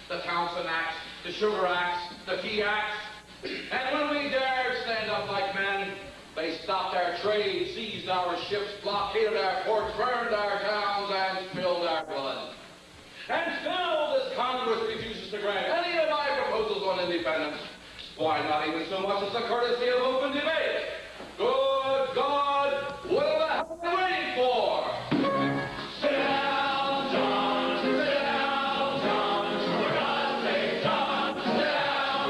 the Townsend Acts, the Sugar Acts, the Key Acts. And when we dared stand up like men, they stopped our trade, seized our ships, blockaded our ports, burned our towns, and spilled our blood. And still this Congress refuses to grant any of my proposals on independence. Why, not even so much as the courtesy of open debate. Good God, what the hell are we waiting for? Sit down, John. Sit down, John. For God's sake, John. Sit down.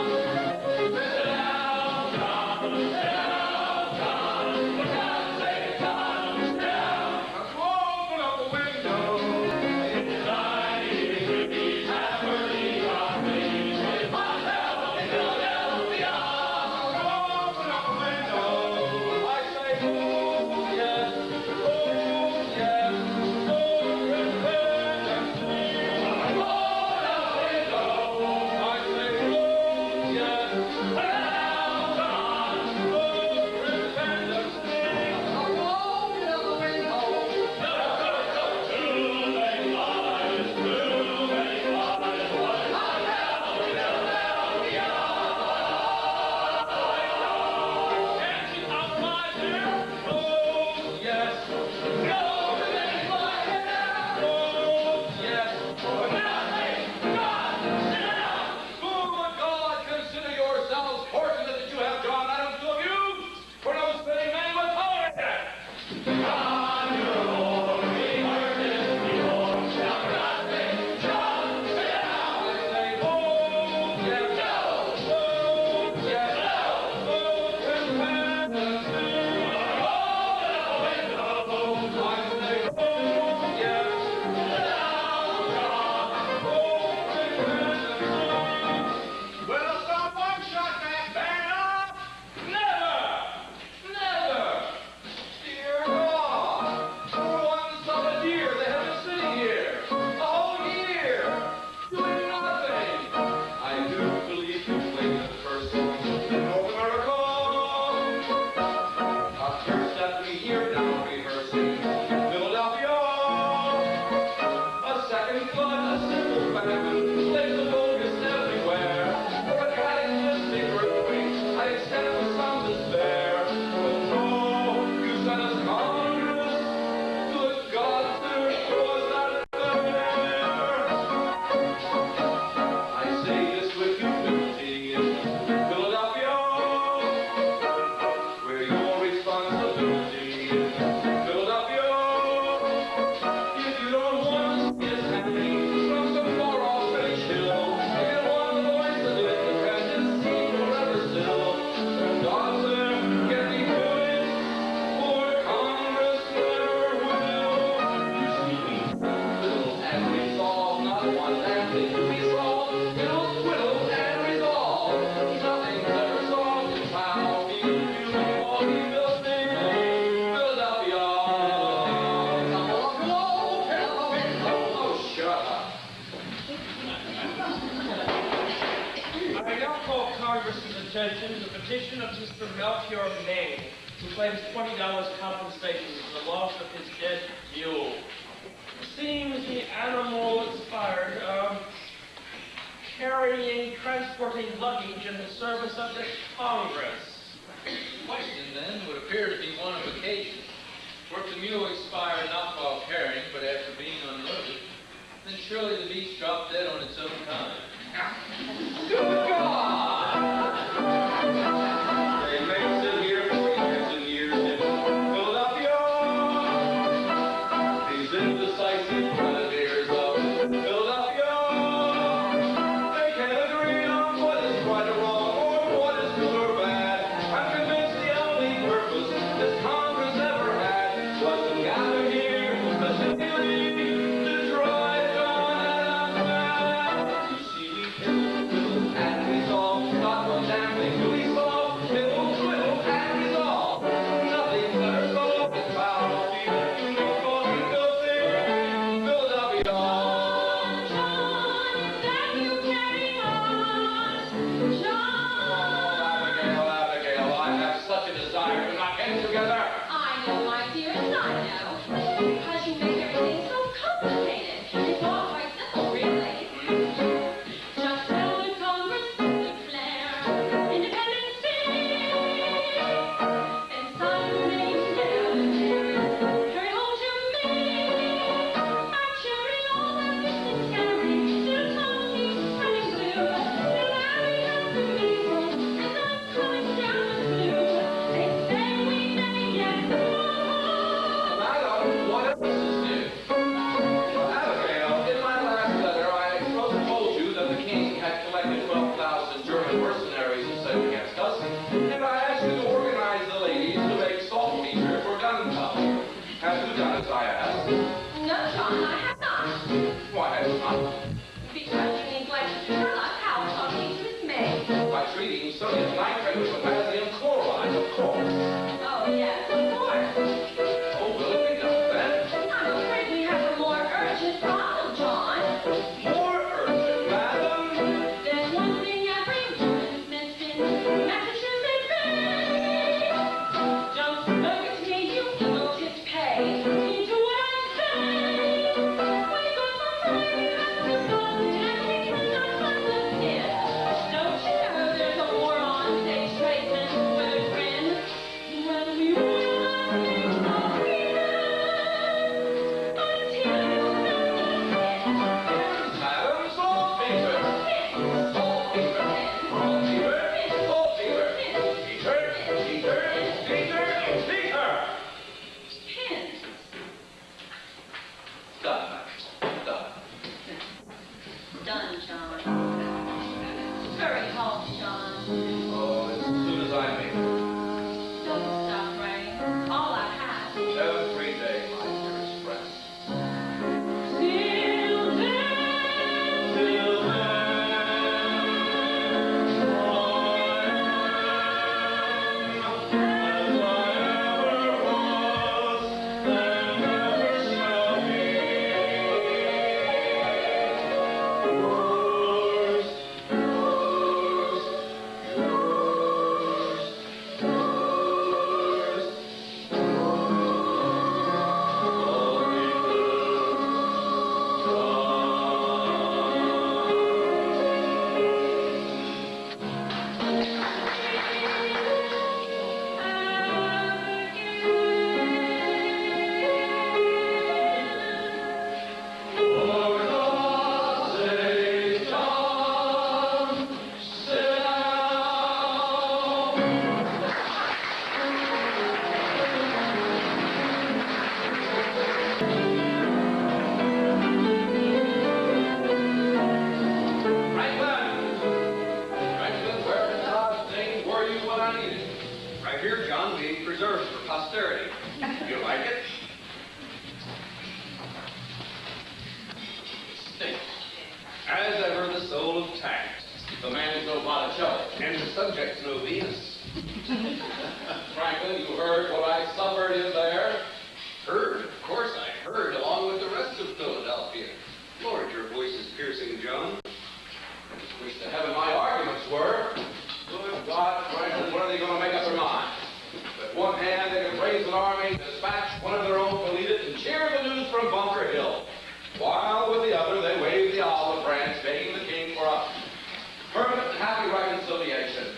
Sit down, John. Sit down, John. For God's sake, John. Sit down. Open up the window. Inside is Ricky Tafferty, God, please. With my help in Philadelphia. Open up the window. I say, oh, yes. Oh, yes. Oh, repentance. Open up the window. I say, oh, yes. Down, John. Oh, repentance. Open up the window. Too many lies. Too many lies. What I have in Philadelphia. Can't you compromise here? Oh, yes. No, remain my hair. Oh, yes. For God's sake, God, sit down. Good God, consider yourselves fortunate that you have John Adams to abuse, for no spitting man would tolerate it. God, your Lord, we heard this before. Now, for God's sake, John, sit down. I say, oh, yes. No. Oh, yes. No. Oh, repentance. Open up the window. I say, oh, yes. Down, John. Oh, repentance. Will someone shut that man up? Never. Never. Dear God, for one solid year they have been sitting here, a whole year, doing nothing. I do believe you played the first song of North America. A church that we hear now rehearsing, Philadelphia. A second flood, a simple famine, slaves of bogus everywhere. For a cataclysmic earthquake, I extend with some despair. But no, you sent us Congress. Good God, sir, show us that fair. I say this with humility in Philadelphia, where your responsibility is Philadelphia. If you don't want to see us hanging from some far-off British hill, if you want the voice of independence seen forever still, then God, sir, get me through it, for Congress never will. You see, we whittle and resolve, not one damn thing to be solved. Whittle and resolve, nothing's ever solved in town. You all be building Philadelphia. Oh, shut up. I now call Congress's attention to the petition of Mr. Melchior May, who claims $20 compensation for the loss of his dead mule. It seems the animal expired transporting luggage in the service of the Congress. The question then would appear to be one of occasion. For if the mule expired not while carrying, but after being unloaded, then surely the beast dropped dead on its own kind. Good God! They may sit here for years and years in Philadelphia. These indecisive grenadiers of Philadelphia. They can't agree on what is right or wrong, or what is good or bad. I'm convinced the only purpose this Congress ever had was to gather here, specifically to drive John Adams mad. You see, we killed and resolved, not one damn thing to be solved. Twiddle and resolved. Nothing better solved than foul fever. You know what we built in Philadelphia. John, can you carry on? John! Abigail, I have such a desire to knock heads together. I know, my dearest, I know. Because you make everything so complicated. It's all quite simple, really. done as I asked. No, John, I have not. Why have you not? Because you neglected to tell us how talking to his maid. By treating sodium nitrate with potassium chloride, of course. Oh, yes, of course. Oh, will it be done then? I'm afraid we have a more urgent problem, John. More urgent, madam. There's one thing every woman's missing. Massachusetts Bay. Don't look at me, you egotists pay. Into what I say. We go for free, we go and we cannot find the pin. Don't you know there's a war on stage tradesmen with a grin? When we realize things are real, until Madam, salt fever. Salt fever. Salt fever. Salt fever. Fever. Fever. Fever. Fever. pins. Done, madam. Done. Done, John. Hurry home, John. Oh, as soon as I make it. Don't stop writing. All I have. Every day, my dearest friend. Still there. Till Franklin, where in God's name were you when I needed you? Right here, John, being preserved for posterity. You like it? Stinks. As ever, the soul of tact, The man is no Botticelli. and the subject's no Venus. Franklin, you heard what I suffered in there? Heard? Of course I heard, along with the rest of Philadelphia. Lord, your voice is piercing, John. I just wish to heaven my arguments were. Good God, Franklin, when are they going to make up their mind? With one hand, they can raise an army, dispatch one of their own to lead it, and cheer the news from Bunker Hill. While with the other, they wave the olive branch, begging the king for a permanent and happy reconciliation.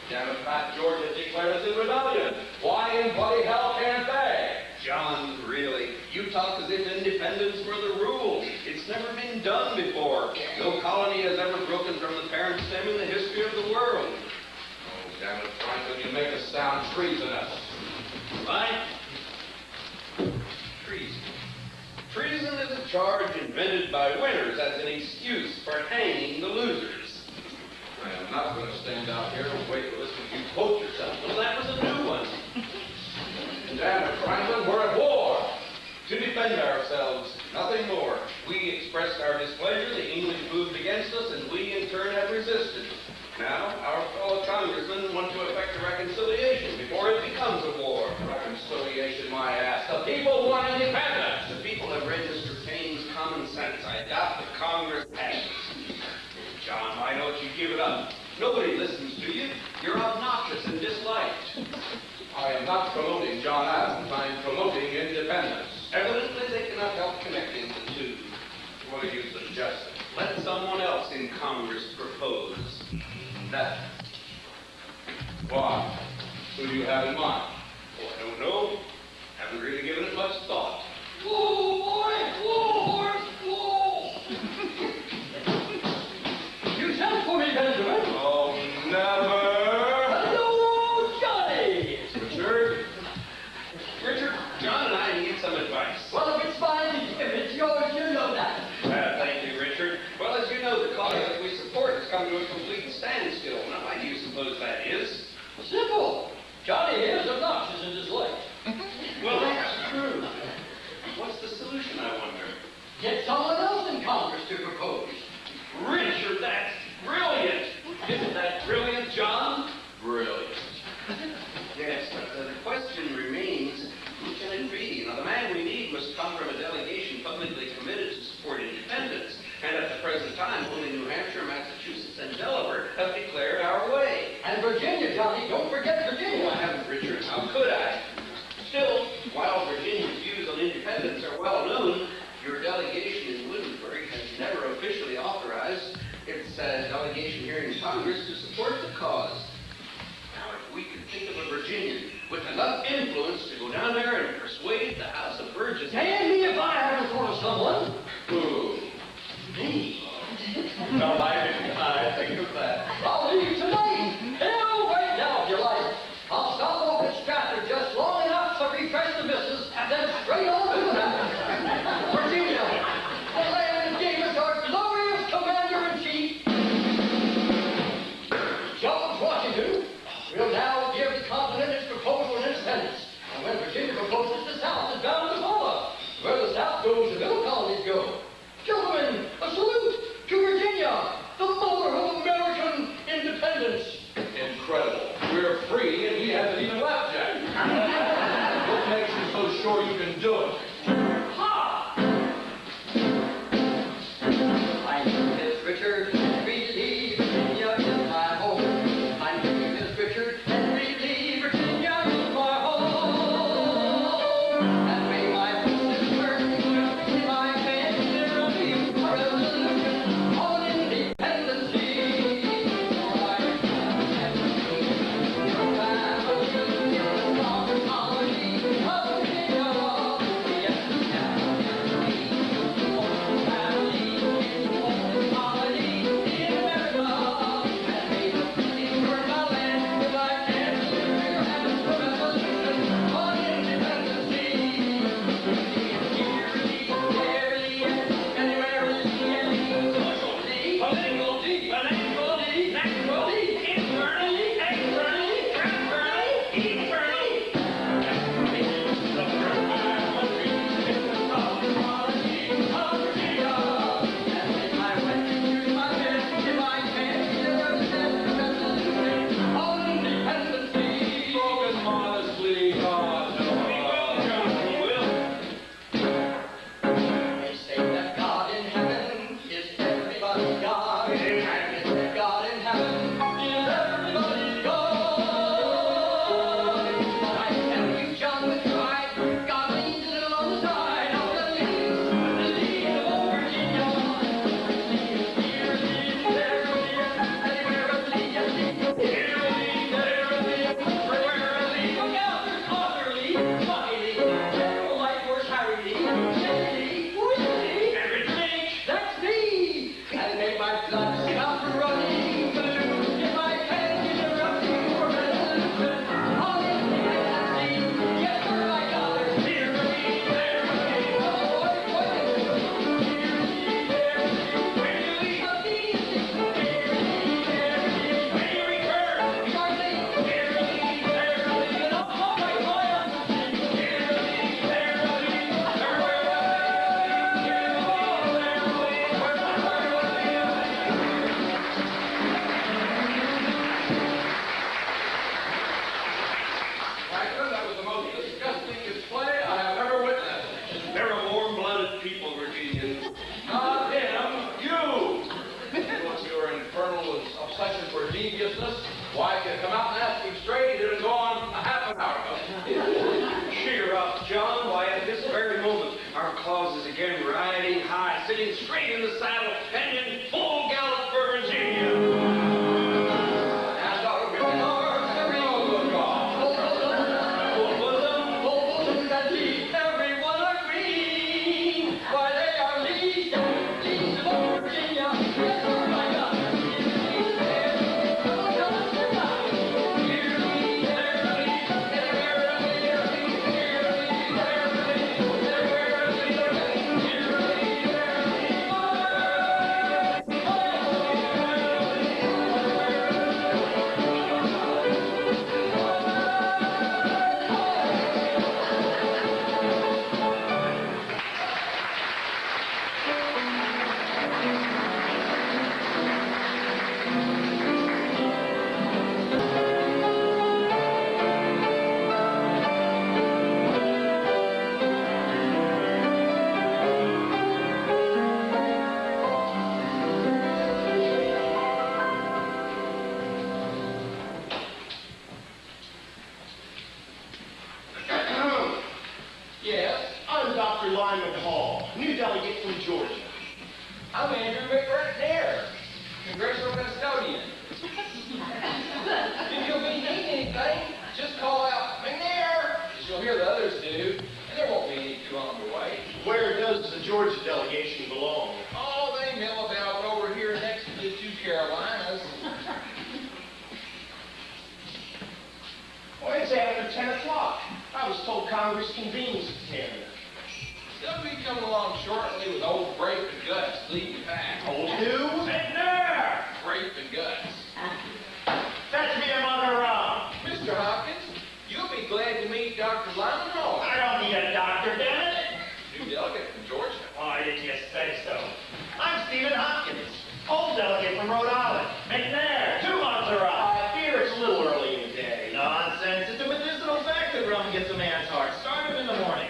Damn it, Fat George has declared us in rebellion. Why in bloody hell can't they? John, really, you talk as if independence were the rule. It's never been done before. No colony has ever broken from the parent stem in the history of the world. Oh, damn it, Franklin, you make us sound treasonous. Right? Treason. Treason is a charge invented by winners as an excuse for hanging the losers. I am not going to stand out here and wait to listen to you quote yourself. Well, that was a new one. Damn it, Franklin, we're at war. To defend ourselves, nothing more. We expressed our displeasure, the English moved against us, and we in turn have resisted. Now, our fellow congressmen want to effect a reconciliation before it becomes a war. Reconciliation, my ass. The people want independence. The people have read Mr. Paine's common sense. I doubt the Congress has. John, why don't you give it up? Nobody listens to you. You're obnoxious and disliked. I am not promoting John Adams. I am promoting independence. Evidently, they cannot help connecting the two. What are you suggesting? Let someone else in Congress propose. That. Why? Who do you have in mind? Oh, I don't know. Haven't really given it much thought. Whoa, boy! Whoa, horse! Whoa! You sent for me, Benjamin. Oh, never. Hello, Johnny! Richard? Richard, John and I need some advice. Well, if it's mine, if it's yours, you know that. Thank you, Richard. Well, as you know, the cause that we support has come to a complete standstill. Now, why do you suppose that is? Simple. Johnny here is obnoxious and disliked. Well, that's true. sure you can do it. Ha! My name is Richard, and really, Virginia is my home. My name is Richard, and really, Virginia is my home. And may my voices burn, if I can hear a beat, a revolution on independence day. For I am your family, your sovereign colony of Virginia. Spoken modestly, God. They say that God in heaven is everybody's God. And they say God in heaven is everybody's God. But I tell you, John McBride, God leans a little on the side of the lead of old Virginia. Here it is, there it is, anywhere a lead, here it is, there it is, everywhere a lead. Look out, there's Arthur Lee, Tommy Lee, General Light Horse Harry Lee, Jenny Lee, Willie Lee, that's me. And make my blood stop running. If I can get a running for revolution, on independence day. Yes, sir, my daughter. Here we, there we, oh, what is it? Here we, there we, where do we go? Here we, there we, where do we turn? Shortly, here we, there we, and all right, boy. Here we, there we, everywhere we, here we, there we, Franklin, that was the most disgusting display I have ever witnessed. They're a warm-blooded people, Virginians. Not him, you! With your infernal obsession for deviousness, why, if you come out and ask him straight, he'd have gone a half an hour ago. Cheer up, John. Why, at this very moment, our cause is again riding high, sitting straight in the saddle, and in full gallop for Virginia. And our women are every good God. Full bosom that lead, everyone agree. Why, they are leads of old Virginia. Yes, sir, my daughter. Here we, there we, everywhere we, here we, there we, everywhere we, here we, Yes, I'm Dr. Lyman Hall, new delegate from Georgia. I'm Andrew McBride, Congressional Custodian. If you'll be needing anything, just call out, McNair, as you'll hear the others do, and there won't be any too on the way. Where does the Georgia delegation belong? Oh, they mill about over here next to the two Carolinas. Well, it's after 10 o'clock. I was told Congress convenes at 10. They'll be coming along shortly with old Grape and Guts leading the pack. Old who? McNair! Grape and Guts. Fetch me a mother up. Mr. Hopkins, you'll be glad to meet Dr. Lyman Hall. I don't need a doctor, damn it. New delegate from Georgia. Why didn't you say so? I'm Stephen Hopkins, old delegate from Rhode Island. McNair, 2 months are up. I fear it's a little early in the day. Nonsense. It's a medicinal fact that rum gets a man's heart. Start him in the morning.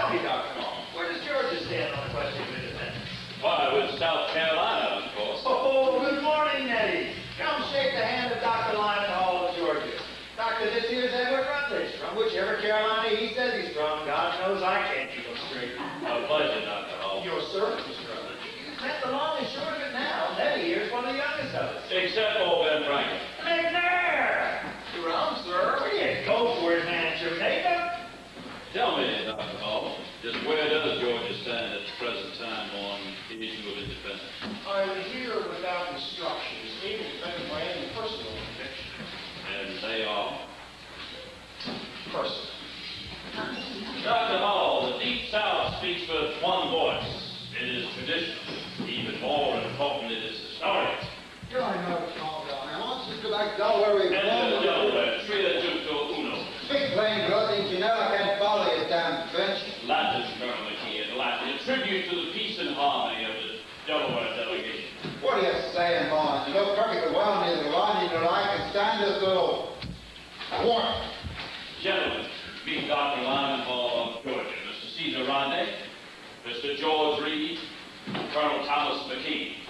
Tell me, Dr. Hall, where does Georgia stand on the question of independence? Why, with South Carolina, of course. Oh, good morning, Nettie. Come shake the hand of Dr. Lyman Hall of Georgia. Doctor, this here's Edward Rutledge, from whichever Carolina he says he's from. God knows I can't keep him straight. A pleasure, Dr. Hall. Your servant, Mr. Rutledge. That's the long and short of it now. Nettie here's one of the youngest of us. Except old Ben Franklin. McNair! You're around, sir. Where do you go for it, man? Jamaica? Tell me, Dr. Hall, just where does Georgia stand at the present time on the issue of independence? I'm here without instructions, able to defend my own personal conviction. And they are? Personal. Dr. Hall, the Deep South speaks with one voice. It is traditional. Even more important, it is historic. Here I know, calm down. I want you to go back to Delaware And Reform. Delaware, tria tutto uno. Speak plain, Grossing, you know I can't follow your damn French. Latin, Colonel McKee, Latin. A tribute to the peace and harmony of the Delaware delegation. What are you saying, Barnes? You know perfectly well neither Ron nor I can stand this little warrant. Gentlemen, meet Dr. Lyman Hall of Georgia, Mr. Caesar Ronde, Mr. George Reed, Colonel Thomas McKee.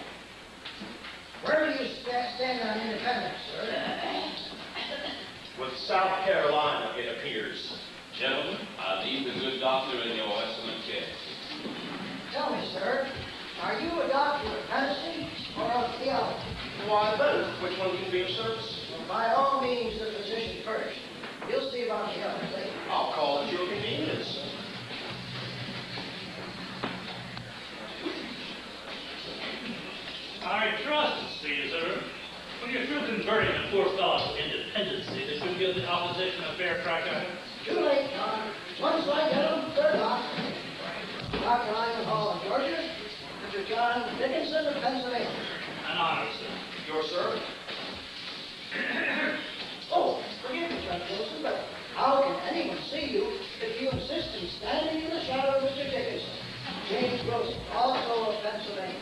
Where do you stand on independence, sir? With South Carolina, it appears. Gentlemen, I leave the good doctor in your excellent care. Tell me, sir, are you a doctor of medicine or of theology? Why, both. Which one can be of service? Well, by all means, the physician first. You'll see about the other later. I'll call at your convenience. I trust, Caesar. When you're through converting the poor fellow to independency, they could give the opposition a fair crack at it. Too late, John. Once I get them, they're gone. Dr. Lyman Hall of Georgia, Mr. John Dickinson of Pennsylvania. An honor, sir. Your servant. Oh, forgive me, Judge Wilson, but how can anyone see you if you insist in standing in the shadow of Mr. Dickinson? James Wilson, also of Pennsylvania.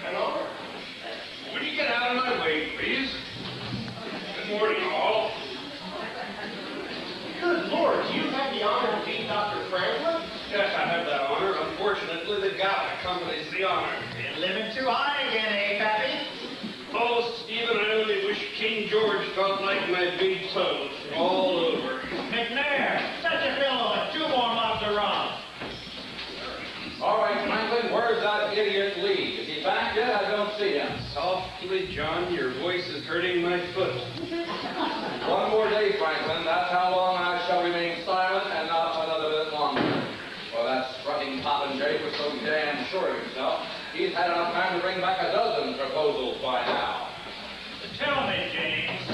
An honor. Would you get out of my way, please? Good morning, all. Good Lord, you've had the honor to meet Dr. Franklin? Yes, I have that honor. Unfortunately, the gout accompanies the honor. Been living too high again, eh, Pappy? Oh, Stephen, I only wish King George felt like my big toe all over. McNair, such a fellow with 2 more mobs of rum. All right, Franklin, where's that idiot Lee? Is he back yet? I don't see him. Softly, John, your voice is hurting my foot. One more day, Franklin. That's how long I shall remain silent and not another bit longer. Well, that strutting popinjay was so damn sure of himself, he's had enough time to bring back a dozen proposals by now. Tell me, James,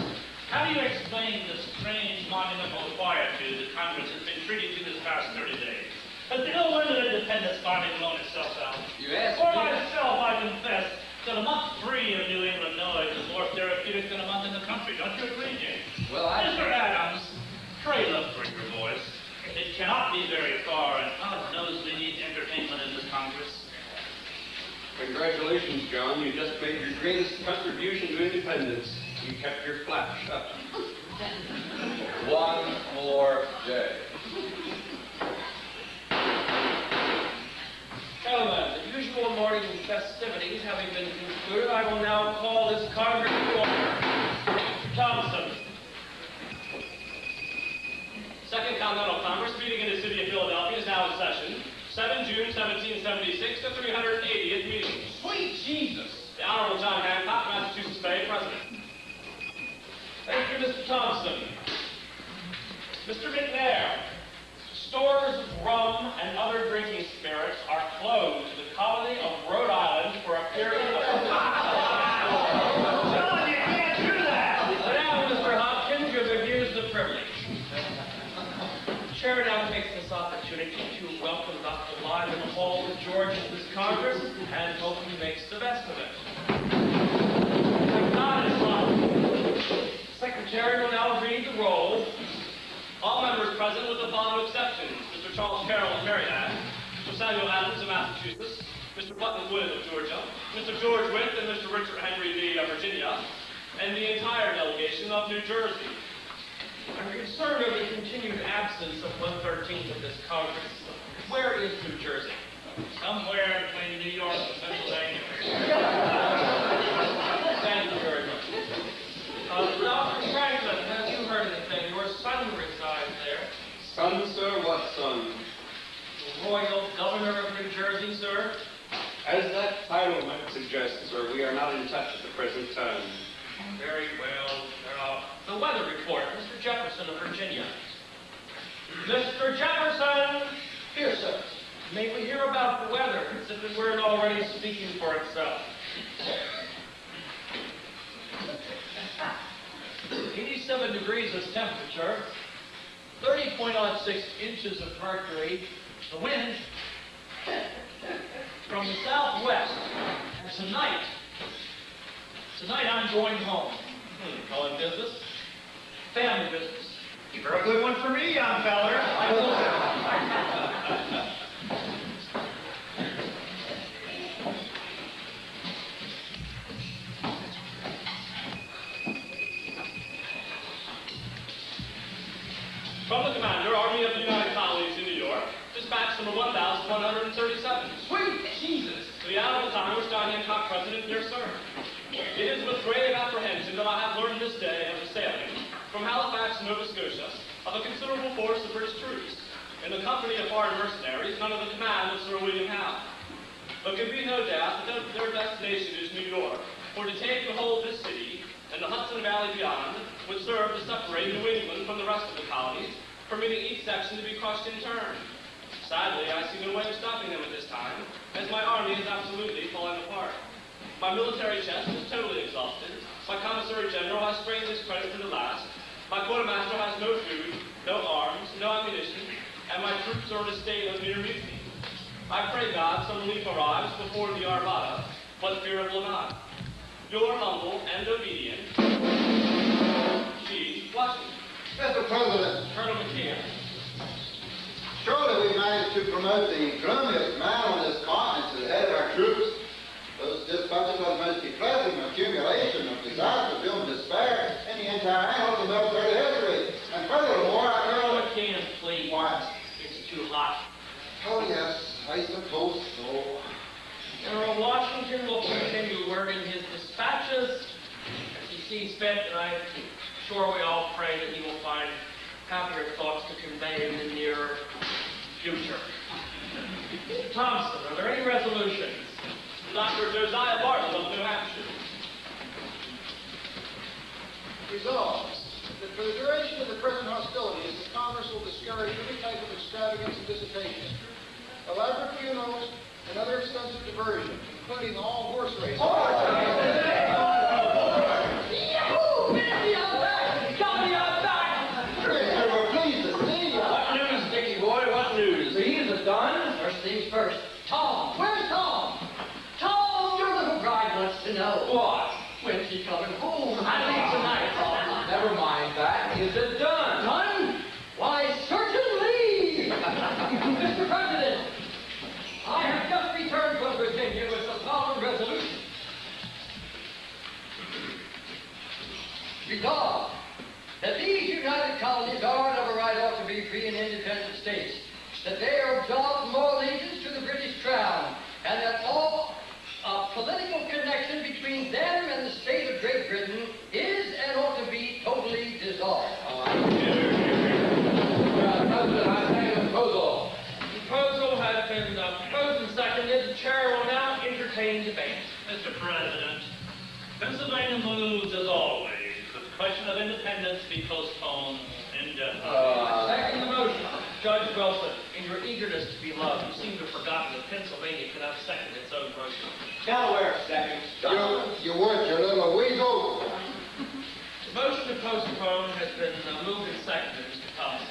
how do you explain the strange monumental quietude that Congress has been treating to this past 30 days? Has the ill wind of independence finally blown itself out? You asked For me. myself, I confess that a month free of New England noise is more therapeutic than a month in the country. Don't you agree, James? Well, Mr. Adams, pray look for your voice. It cannot be very far, and God knows we need entertainment in this Congress. Congratulations, John. You just made your greatest contribution to independence. You kept your flap shut. One more day. Gentlemen, the usual morning festivities having been concluded, I will now call this Congress to order. Mr. Thompson. Second Continental Congress meeting in the city of Philadelphia is now in session. 7 June 1776, the 380th meeting. Sweet Jesus! The Honorable John Hancock, Massachusetts Bay, President. Thank you, Mr. Thompson. Mr. McNair, stores of rum and other drinking spirits are closed to the colony of Rhode Island for a period of... John, you can't do that! Sit down, Mr. Hopkins, you've abused the privilege. The chair now takes this opportunity to welcome Dr. Lyman Hall of Georgia to this Congress and hope he makes the best of it. Thank God it's not. Secretary will now read the roll. All members present with the following exceptions. Mr. Charles Carroll of Maryland, Mr. Samuel Adams of Massachusetts, Mr. Putnam Wood of Georgia, Mr. George Witt and Mr. Richard Henry Lee of Virginia, and the entire delegation of New Jersey. I'm concerned over the continued absence of 1/13 of this Congress. Where is New Jersey? Somewhere between New York and Pennsylvania. Thank you very much. Dr. Franklin, have you heard anything? Your son resides there. Son, sir? What son? The Royal Governor of New Jersey, sir. As that title might suggest, sir, we are not in touch at the present time. Very well. The weather report, Mr. Jefferson of Virginia. Mr. Jefferson! Here, sir. May we hear about the weather, as if it weren't already speaking for itself. 87 degrees is temperature, 30.06 inches of mercury, the wind from the southwest. And tonight I'm going home. On business? Family business. You're a good one for me, young feller. I will. From the Commander, Army of the United Colonies in New York, dispatch number 1137. Sweet Jesus! To the Honorable Congress, John Hancock, President, dear sir. It is with grave apprehension that I have learned this day of the sailing from Halifax, Nova Scotia, of a considerable force of British troops, in the company of foreign mercenaries, none of the command of Sir William Howe. There can be no doubt that their destination is New York, for to take and hold this city, and the Hudson Valley beyond, would serve to separate New England from the rest of the colonies, permitting each section to be crushed in turn. Sadly, I see no way of stopping them at this time, as my army is absolutely falling apart. My military chest is totally exhausted. My commissary general has strained his credit to the last. My quartermaster has no food, no arms, no ammunition, and my troops are in a state of near mutiny. I pray God some relief arrives before the Armada, but fear it will not. Your humble and obedient, G. Washington. Mr. President, Colonel McKeon. surely we managed to promote the gloomiest man on this continent to the head of our troops. Those dispatches are the most depressing accumulation of disaster, doom, and despair in the entire annals of military history. And furthermore, Colonel I McKeon, please. What? It's too hot. Oh, yes, I suppose so. General Washington will continue wording his dispatches as he sees fit, and I'm sure we all pray that he will find happier thoughts to convey in the near future. Thompson, are there any resolutions? Dr. Josiah Bartlett of New Hampshire. Resolved that for the duration of the present hostilities, the Congress will discourage any type of extravagance and dissipation, elaborate funerals, and other extensive diversion, including all horse races. Yahoo! Benny, I'm back! Johnny, I'm back! We're pleased to see you. What news, Dickie boy? What news? The heat is done. First things first. Tom, where's Tom? Tom, your little bride wants to know. What? When's she coming home? I leave tonight. Never mind that. Is it done? Done? Why, certainly! Mr. President, I have just returned from Virginia with a solemn resolution. Resolved that these united colonies are and of a right ought to be free and independent states, that they are absolved from all allegiance to the British Crown, and that all political connection between them and the state of Great Britain is and ought to be totally dissolved. President, I make a proposal. The proposal has been proposed and seconded. The chair will now entertain debate. Mr. President, Pennsylvania moves as always. The question of independence be postponed indefinitely. Second the motion. Judge Wilson, in your eagerness to be loved, you seem to have forgotten that Pennsylvania cannot second its own motion. Delaware, second. You would, you little weasel. The motion to postpone has been moved and seconded, Mr. Thomas.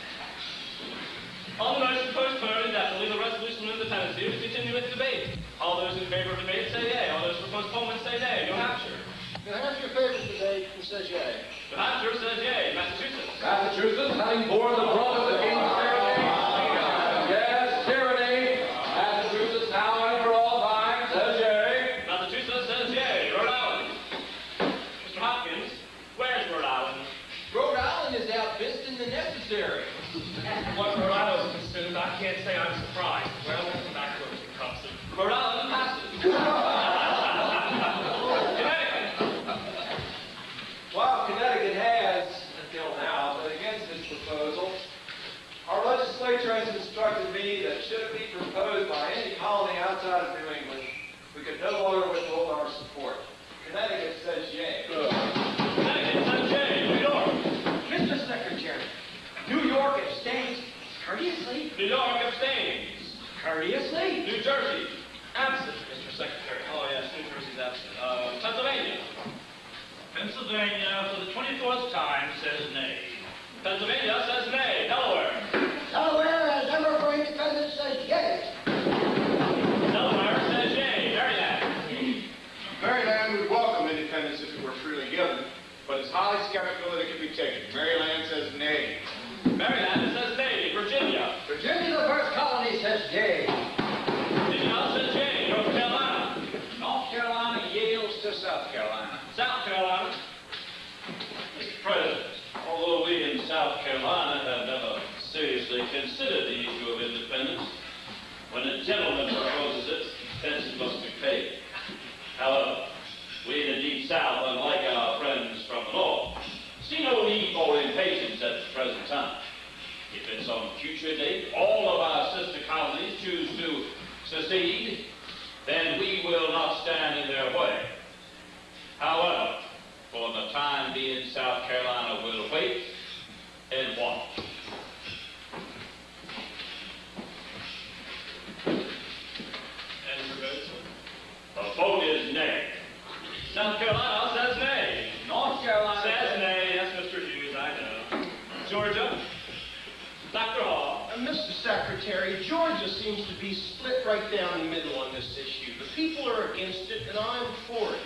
On the motion to postpone indefinitely the resolution of independence, we continue with debate. All those in favor of debate say yea. All those for postponement say nay. New Hampshire. New Hampshire favors debate and says yea. New Hampshire says yea. Massachusetts. Massachusetts, having borne the brunt of the king's tyranny. Yes, tyranny. Massachusetts, now and for all time, says yea. Massachusetts says yea. Rhode Island. Mr. Hopkins, where's Rhode Island? Rhode Island is outfisted Courteously? New Jersey. Absent, Mr. Secretary. Oh, yes, New Jersey's absent. Pennsylvania. Pennsylvania, for the 24th time, says nay. Pennsylvania says nay. Delaware. Delaware, as ever for independence, says yea. Delaware says yea. Maryland. Maryland would welcome independence if it were freely given, but is highly skeptical that it can be taken. Maryland says nay. Maryland says nay. Virginia. Virginia, the first colony, says yea. Virginia says yea. North Carolina. North Carolina yields to South Carolina. South Carolina. Mr. President, although we in South Carolina have never seriously considered the issue of independence, when a gentleman proposes it, attention must be paid. However, we in the Deep South, unlike our friends from the North, see no need for impatience at the present time. If at some future date all of our sister colonies choose to secede, then we will not stand in their way. However, for the time being, South Carolina will wait and watch. The vote is nay. South Carolina says nay. North Carolina Says nay. Yes, Mr. Hughes, I know. Georgia. Dr. Hall. Mr. Secretary, Georgia seems to be split right down the middle on this issue. The people are against it, and I'm for it.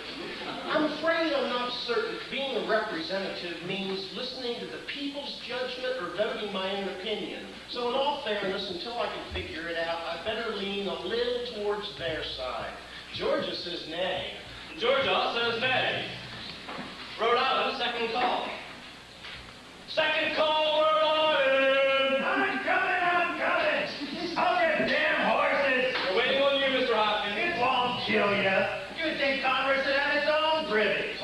I'm afraid I'm not certain being a representative means listening to the people's judgment or voting my own opinion. So in all fairness, until I can figure it out, I better lean a little towards their side. Georgia says nay. Georgia says nay. Rhode Island, second call. Second call, Rhode Island! I'm coming! I'll get damn horses! We're waiting on you, Mr. Hopkins. It won't kill you. You think Congress should have its own privy?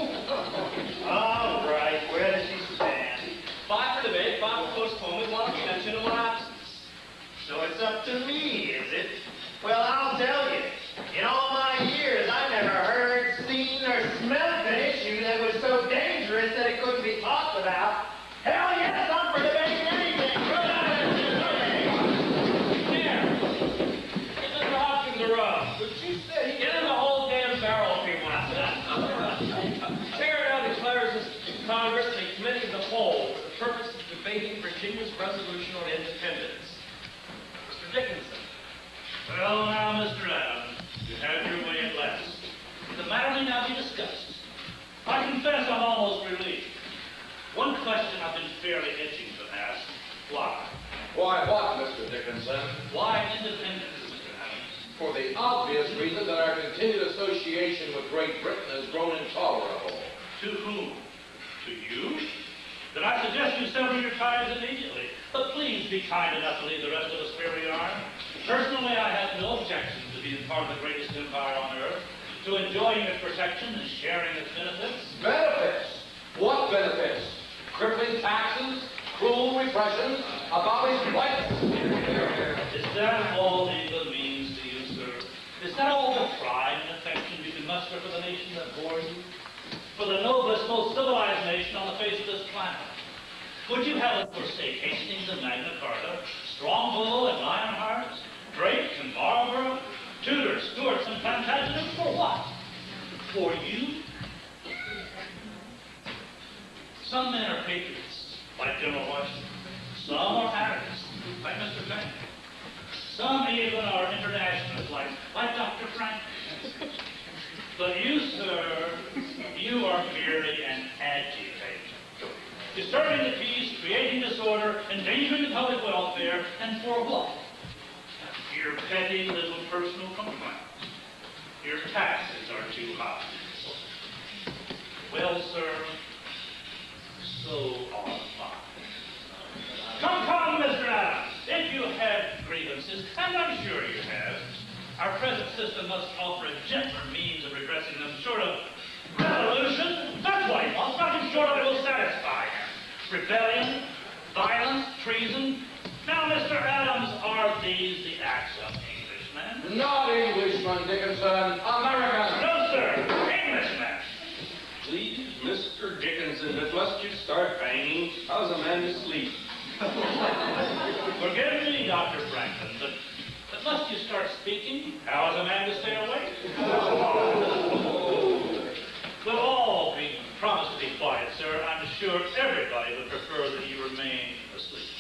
All right, where does she stand? 5 for debate, 5 for postponement, 1 abstention, and 1 absence. So it's up to me, is it? Well, I'll tell you. In all my years, I never heard, seen, or smelled an issue that was so dangerous that it couldn't be talked about. Hell yes, I'm for debating anything. Here. Give Mr. Hopkins a rub. But you said he... Get him the whole damn barrel if he wants it. Chair now declares this Congress a committee of the whole for the purpose of debating Virginia's resolution on independence. Mr. Dickinson. Well, now, Mr. Adams, you have your way at last. The matter may now be discussed. I confess I'm almost relieved. One question I've been fairly itching to ask. Why? Why what, Mr. Dickinson? Why independence, Mr. Adams? For the obvious reason that our continued association with Great Britain has grown intolerable. To whom? To you? Then I suggest you sever your ties immediately. But please be kind enough to leave the rest of us where we are. Personally, I have no objection to being part of the greatest empire on earth, to enjoying its protection and sharing its benefits. Benefits? What benefits? Crippling taxes, cruel repression, abolished rights. Is that all legal means to you, sir? Is that all the pride and affection you can muster for the nation that bore you? For the noblest, most civilized nation on the face of this planet? Would you have us forsake Hastings and Magna Carta, Strongbow and Lionheart, Drake and Marlborough, Tudor, Stuarts and Plantagenets for what? For you? Some men are patriots, like General Washington. Some are arrogants, like Mr. Franklin. Some even are internationalists, like Dr. Franklin. But you, sir, you are merely an agitator. Disturbing the peace, creating disorder, endangering the public welfare, and for what? Your petty little personal complaints. Your taxes are too high. Well, sir, so are mine. Come, Mr. Adams. If you have grievances, and I'm sure you have, our present system must offer a gentler means of redressing them, short of revolution. That's what he wants. Nothing short of it will satisfy him. Rebellion, violence, treason. Now, Mr. Adams, are these the acts of Englishmen? Not Englishmen, Dickinson. American. No, sir. Englishmen. Please, Mr. Dickinson, but must you start banging? How's a man to sleep? Forgive me, Dr. Franklin, but must you start sure everybody would prefer that you remain asleep.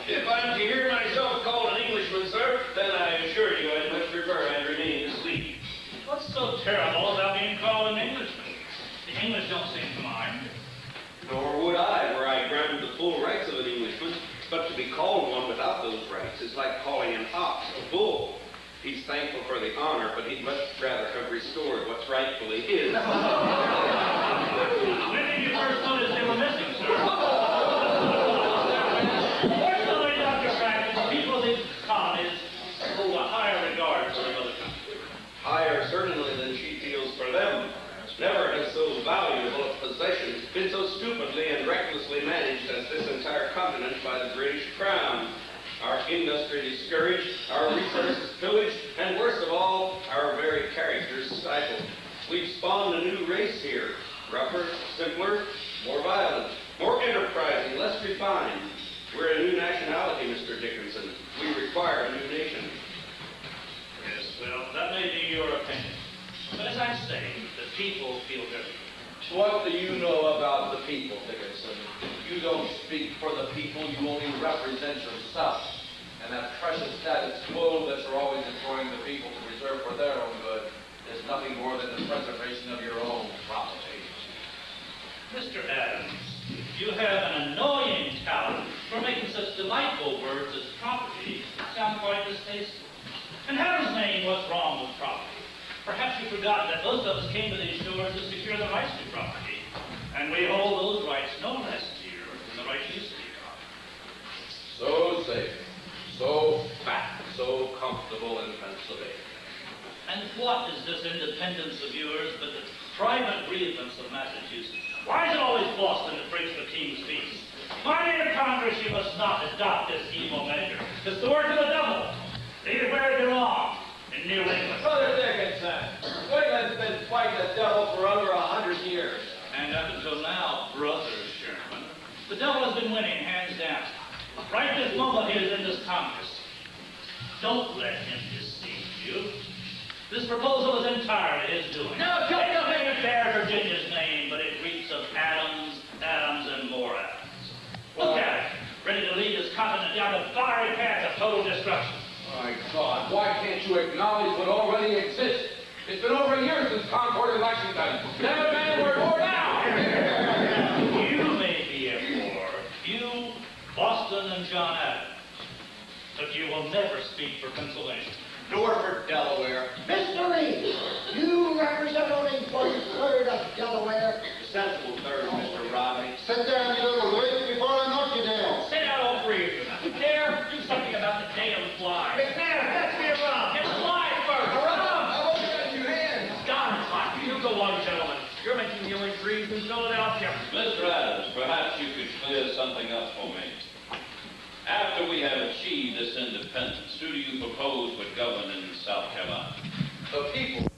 If I'm to hear myself called an Englishman, sir, then I assure you I'd much prefer I remain asleep. What's so terrible about being called an Englishman? The English don't seem to mind. Nor would I, were I granted the full rights of an Englishman. But to be called one without those rights is like calling an ox a bull. He's thankful for the honor, but he'd much rather have restored what's rightfully his. When did you first notice they were missing, sir? Fortunately, Dr. Frank, the people of these colonies hold a higher regard for their mother country. Higher, certainly, than she feels for them. Never has so valuable a possession been so stupidly and recklessly managed as this entire continent by the British Crown. Our industry discouraged, our resources pillaged, and worst of all, our very characters stifled. We've spawned a new race here, rougher, simpler, more violent, more enterprising, less refined. We're a new nationality, Mr. Dickinson. We require a new nation. Yes, well, that may be your opinion. But as I say, the people feel different. What do you know about the people, Dickinson? You don't speak for the people, you only represent yourself. And that precious status quo that you're always imploring the people to reserve for their own good is nothing more than the preservation of your own property. Mr. Adams, you have an annoying talent for making such delightful words as property sound quite distasteful. In heaven's name, what's wrong with property? Perhaps you forgot that most of us came to these shores to secure the rights to property, and we hold those rights no less dear than the right to use the economy. So safe, so fat, so comfortable in Pennsylvania. And what is this independence of yours but the private grievance of Massachusetts? Why is it always Boston that breaks the King's peace? My dear Congress, you must not adopt this evil measure. It's the work of the devil. Leave it where it belongs, in New England. Brother Dickinson, England's been fighting the devil for over 100 years. And up until now, brother Sherman, the devil has been winning, hands down. Right this moment he is in this Congress. Don't let him deceive you. This proposal is entirely his doing. No, don't- It bears Virginia's name, but it reeks of Adams, Adams, and more Adams. Look at it, ready to lead this continent down the fiery path of total destruction. My God, why can't you acknowledge what already exists? It's been over a year since Concord and Lexington. Never been anywhere more now. You may be at war. You, Boston, and John Adams. But you will never speak for Pennsylvania. Nor for Delaware. Mr. Reed, you represent only 1/3 of Delaware. The sensible third, Mr. Rodney. Sit down, you little witch, before I knock you down. Sit down, all three of you. You dare do something about the damn fly. McNair, fetch me a rum. Get fly first. I won't get your hand. God, you go on, gentlemen. You're making the only trees in Philadelphia. Mr. Adams, perhaps you could clear something up for me. After we have achieved this independence, who do you propose would govern in South Carolina? The people.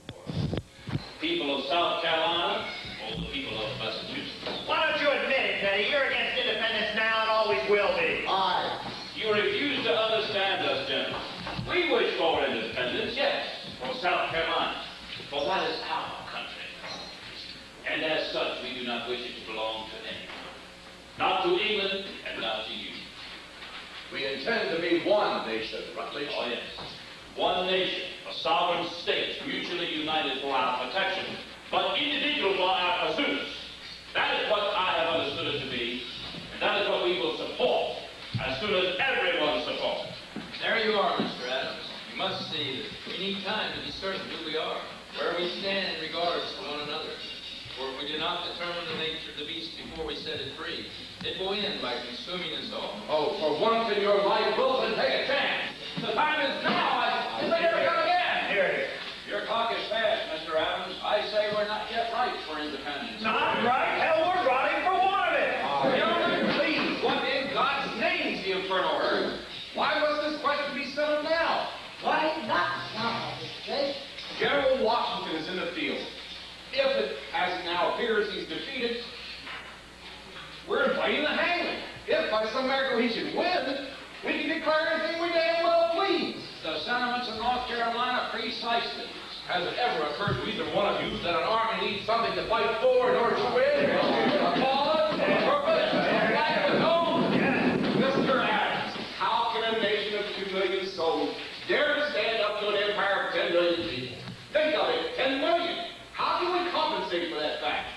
People of South Carolina or the people of Massachusetts? Why don't you admit it, Teddy? You're against independence now and always will be. Aye. You refuse to understand us, gentlemen. We wish for independence, yes, for South Carolina, for that is our country. And as such, we do not wish it to belong to anyone. Not to England and not to you. We intend to be one nation, Rutledge. Oh, yes. One nation, a sovereign state, mutually united for our protection, but individual for our pursuits. That is what I have understood it to be, and that is what we will support as soon as everyone supports it. There you are, Mr. Adams. You must see that we need time to be certain who we are, where we stand in regards to one another. For if we do not determine the nature of the beast before we set it free, it will end by consuming us all. Oh, for once in your life, Wilson, take a chance. The time is now. It may never come again. Here. Your clock is fast, Mr. Adams. I say we're not yet ripe for independence. Not right? Hell, we're rotting for one of it. Gentlemen, please, what in God's name is the infernal herd? Why must this question be settled now? Why not now, Mr. Chase? General Washington is in the field. If it, as it now appears, he's defeated, we're inviting the hangman. If by some miracle he should win, we can declare anything we damn well please. The sentiments of North Carolina precisely. Has it ever occurred to either one of you that an army needs something to fight for in order to win? A cause you for that fact?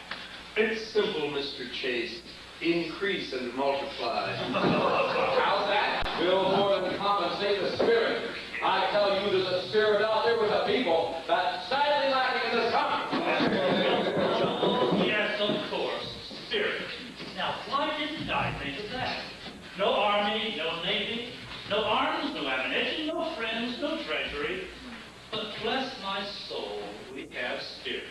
It's simple, Mr. Chase. Increase and multiply. How's that? Will more than compensate the spirit. I tell you, there's a spirit out there with the people that's sadly lacking in this country. Oh, yes, of course. Spirit. Now, why didn't I think of that? No army, no navy, no arms, no ammunition, no friends, no treasury. But bless my soul, we have spirit.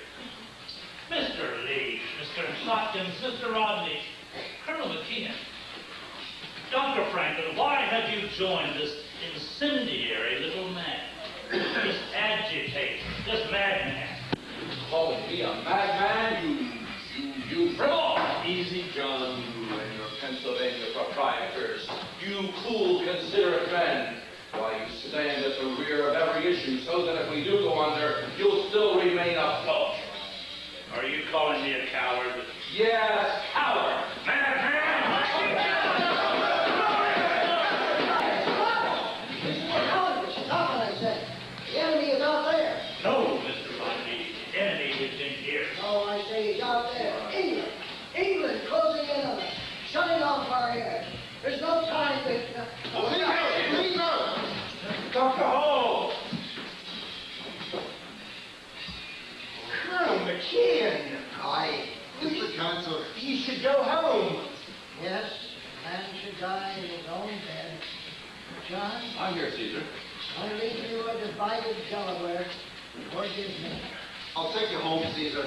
Mr. Lee, Mr. Hopkins, Mr. Rodney, Colonel McKeon, Dr. Franklin, why have you joined this incendiary little man? This agitator, this madman. Calling me a madman, you frivol! Easy, John, You and your Pennsylvania proprietors, you cool, considerate men. Why, you stand at the rear of every issue so that if we do go under, you'll still remain afloat. Are you calling me a coward? Yes, coward! Madman! Stop it, I said. The enemy is out there. No, Mr. Rodney, the enemy is in here. No, I say he's out there. England. England closing in on us. Shutting off our air. There's no time to... Leave her! Dr. Hall! Colonel McKeon! Mr. Consul. He should go home. Yes, man should die in his own bed. John, I'm here, Caesar. I leave you a divided Delaware. Forgive me. I'll take you home, Caesar.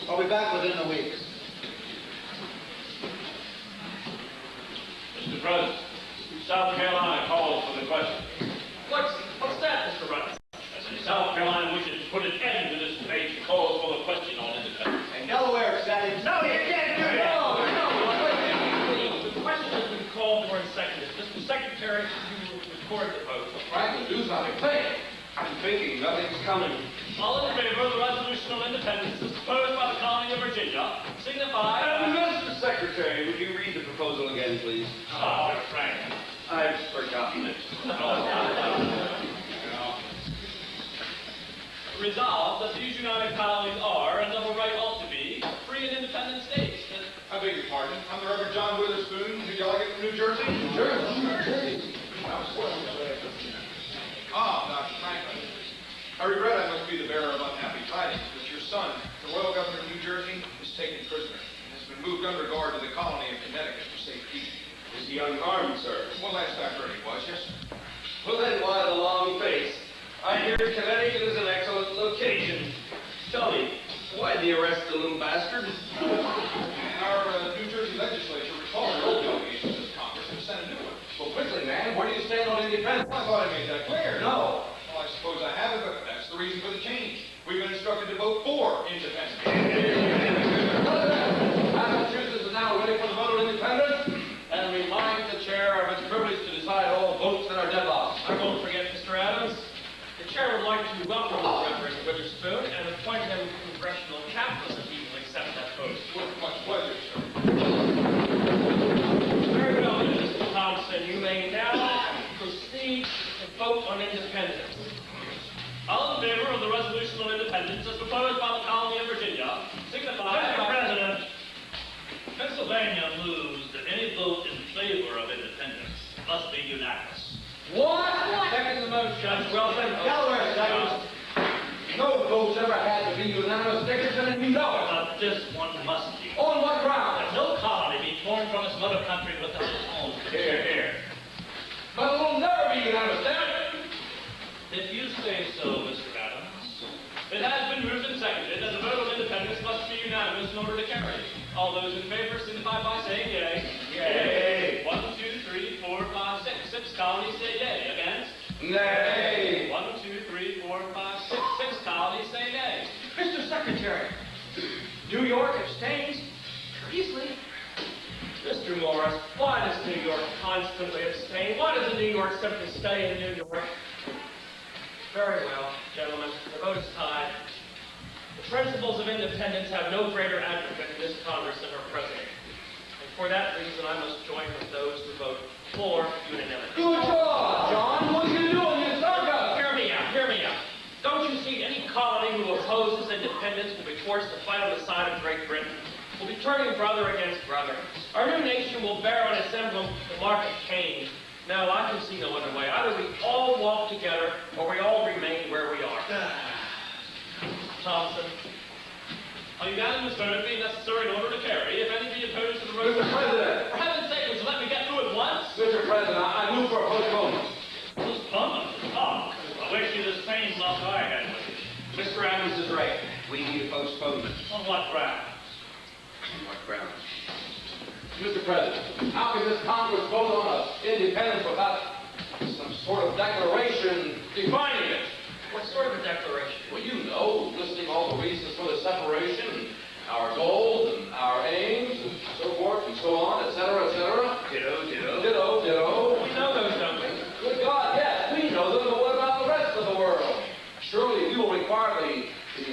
I'll be back within a week. Mr. President, South Carolina calls for the question. What's that, Mr. Rodney? As in South Carolina wishes to put an end to this debate, calls for the question on independence. And Delaware said, No, you can't do that. The question has been called for and seconded. Mr. Secretary, you record the vote. Franklin, do something. Think. I'm thinking nothing's coming. All in favor of the resolution on independence as proposed by the colony of Virginia, signify by... Mr. Secretary, would you read the proposal again, please? Ah, Franklin. I've forgotten it. Resolved that these united colonies are, and of a right ought to be, free and independent states. I beg your pardon. I'm the Reverend John Witherspoon, new delegate from New Jersey. Ah, Dr. Franklin. I regret I must be the bearer of unhappy tidings, but your son, the royal governor of New Jersey, is taken prisoner and has been moved under guard to the colony of Connecticut for safekeeping. Is he unarmed, sir? Well, last I heard he was, yes, sir. Well, then why the long face? I hear Connecticut is an excellent location. Tell me, why'd they arrest the little bastard? Our New Jersey legislature recalled the old delegation to the Congress and sent a new one. Well, quickly, man, where do you stand on independence? Well, I thought I made that clear. No. Well, I suppose I haven't, but that's the reason for the change. We've been instructed to vote for independence. Massachusetts is now ready for the vote on independence and reminds the chair of its privilege to decide all votes that are deadlocked. I won't forget, Mr. Adams. The chair would like to welcome the Reverend Witherspoon and appoint him congressional chaplain if he will accept that post. With much pleasure, sir. Very well, Mr. Thompson. You may now proceed to vote on independence. All in favor of the resolution on independence as proposed by the colony of Virginia, signify Mr. by... President, Pennsylvania moves that any vote in favor of independence must be unanimous. What? Second the motion. Judge Wilson. Delaware seconds. No votes ever had to be unanimous, Dickinson, and you know it. But this one must be. On what ground? That no colony be torn from its mother country without its own. Here, here. But it will never be unanimous, damn it. If you say so, Mr. Adams. It has been moved and seconded that the vote on independence must be unanimous in order to carry. All those in favor signify by saying yea. Yea. 1, 2, 3, 4, 5, 6. 6 colonies say yea. Against? Nay. 1, 2, 3, 4, 5, 6. 6 colonies say nay. Mr. Secretary, New York abstains. Easily. Mr. Morris, why does New York constantly abstain? Why doesn't New York simply stay in New York? Very well, gentlemen. The vote is tied. The principles of independence have no greater advocate in this Congress than our president. And For that reason, I must join with those who vote for unanimity. Good job, John. What are you doing, you sucker? Hear me out, hear me out. Don't you see any colony who opposes independence will be forced to fight on the side of Great Britain? Will be turning brother against brother. Our new nation will bear on its emblem the mark of Cain. No, I can see no other way. Either we all walk together, or we all remain where we are. Thompson. A unanimous vote would be necessary in order to carry. If any be opposed to the road... Mr. President. For heaven's sake, would you let me get through at once? Mr. President, I move for a postponement. Postponement? Oh, I wish you the same luck I had with you. Mr. Adams is right. We need a postponement. On what ground? On what grounds? Mr. President, how can this Congress vote on independence without some sort of declaration defining it? What sort of a declaration? Well, you know, listing all the reasons for the separation, our goals and our aims, and so forth and so on, etc., etc. Ditto, ditto. Ditto, ditto. We know those, don't we? Good God, yes, we know them, but what about the rest of the world? Surely we will require the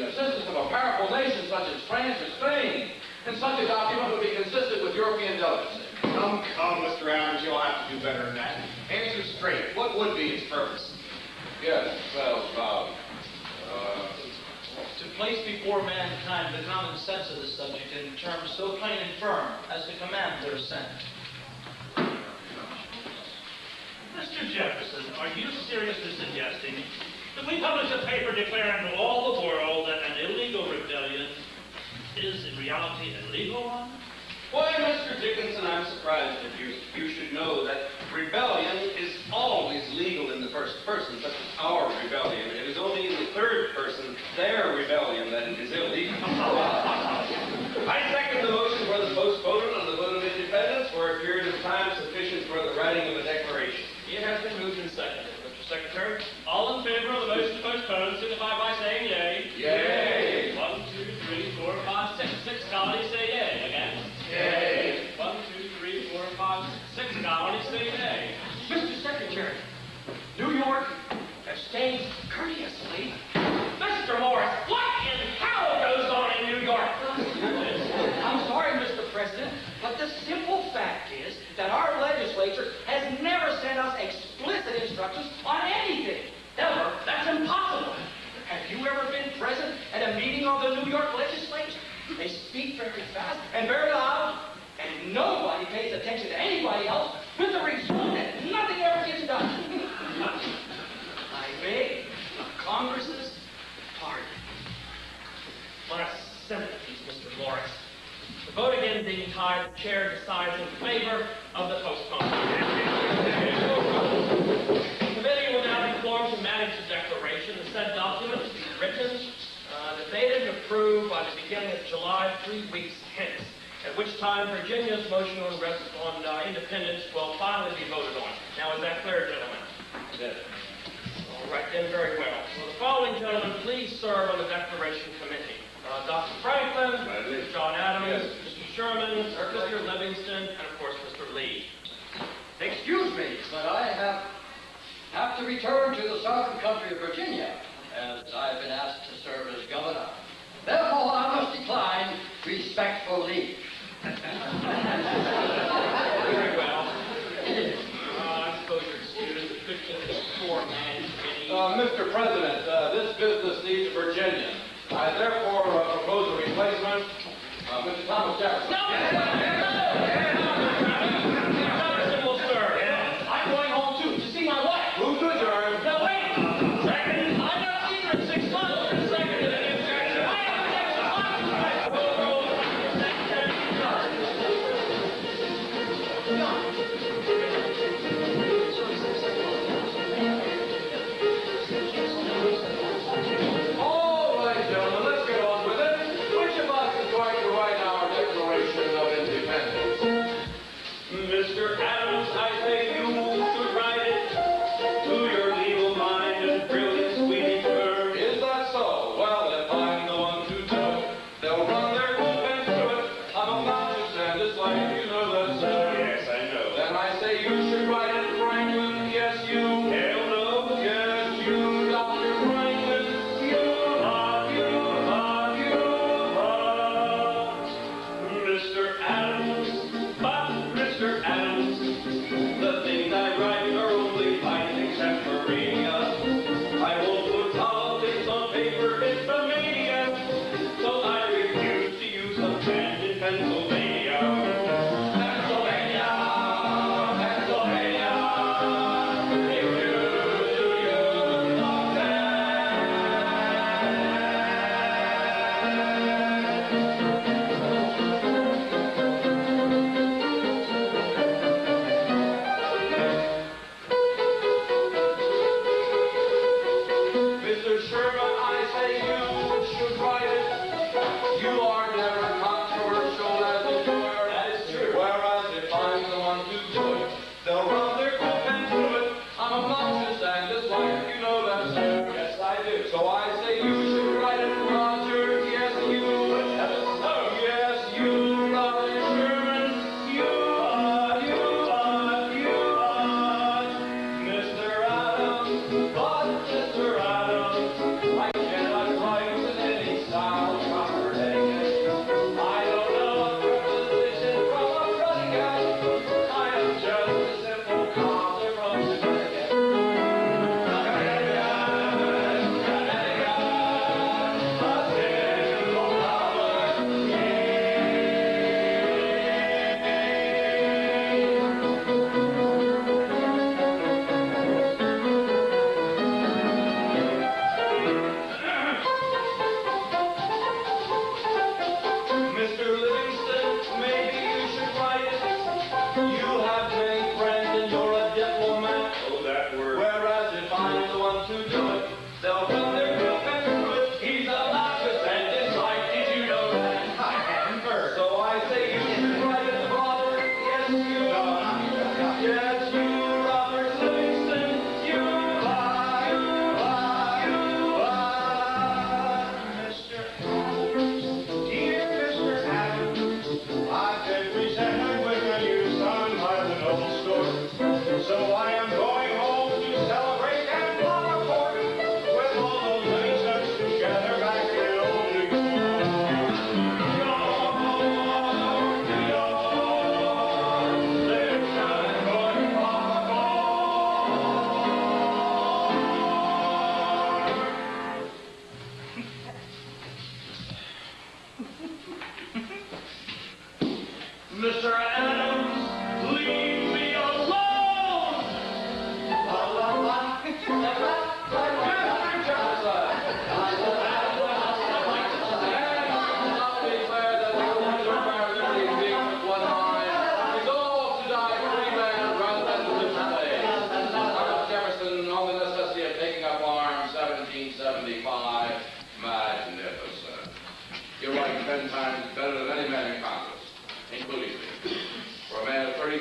assistance of a powerful nation such as France or Spain, and such a document would be consistent with European delicacy. Come, Mr. Adams, you'll have to do better than that. Answer straight. What would be its purpose? Yes, well, To place before mankind the common sense of the subject in terms so plain and firm as to command their assent. Mr. Jefferson, are you seriously suggesting that we publish a paper declaring to all the world that an illegal rebellion is in reality a legal one? Why, Mr. Dickinson, I'm surprised that you should know that rebellion is always legal in the first person, such as our rebellion. It is only in the third person, their rebellion, that it is illegal. I second the motion for the postponement on the vote of independence for a period of time sufficient for the writing of a declaration. It has been moved and seconded. Mr. Secretary? All in favor of the motion to postpone, signify by saying yea. Yay. 1, 2, 3, 4, 5, 6. 6 colonies say yea. Again. Yay. 1, 2, 3, 4, 5, 6 colonies say yea. Mr. Secretary, New York abstains courteously. Mr. Morris, what in hell goes on in New York? I'm sorry, Mr. President, but the simple fact is that our legislature has never sent us explicit instructions on anything. Ever. That's impossible. Have you ever been present at a meeting of the New York legislature? They speak very fast and very loud, and nobody pays attention to anybody else, with the result that nothing ever gets done. I beg of Congress's pardon. My sympathies, Mr. Morris. The vote again being tied, the chair decides in favor of the postponement. The committee will now be formed to manage the declaration. The said document to be written, debated, and approved by the beginning of July, 3 weeks hence, at which time Virginia's motion on independence will finally be voted on. Now, is that clear, gentlemen? yes. All right, then, very well. Will the following gentlemen please serve on the Declaration Committee? Dr. Franklin, Gladly. John Adams, Yes. Mr. Sherman, Mr. Livingston, and of course, Mr. Lee. Excuse me, but I have to return to the southern country of Virginia, as I've been asked to serve as governor. Therefore, I must decline respectful leave. Very well. I suppose you're excused. It could keep this four-man committee. Mr. President, this business needs a Virginian. I therefore propose a replacement, Mr. Thomas Jefferson. Jefferson will serve. I'm going home too, to see my wife. Move to adjourn. No, wait. Second. I've not seen her in 6 months. Second to the objection. I have objection.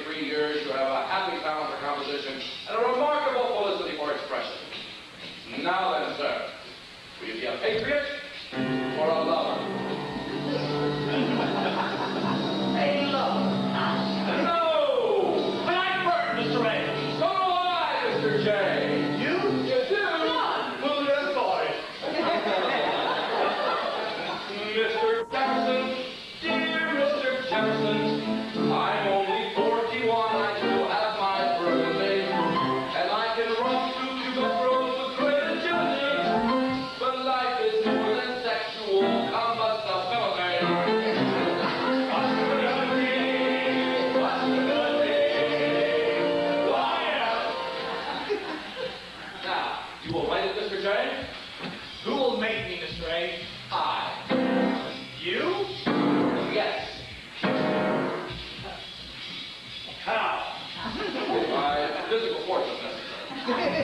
3 years, you have a happy talent for composition and a remarkable felicity for expression. Now then, sir, will you be a patriot or a lover? A lover. No! Blackbird, Mr. Ray. So do I, Mr. J. You? You do? Who would have thought it? Mr. Jefferson, dear Mr. Jefferson, I'm only 41. I still have my birthday, and I can run through the road with great agility. But life is more than sexual combustibility. Now, you will write it, Mr. J? Who will make me, Mr. Ray? I. You? Yes. How? My physical force is necessary.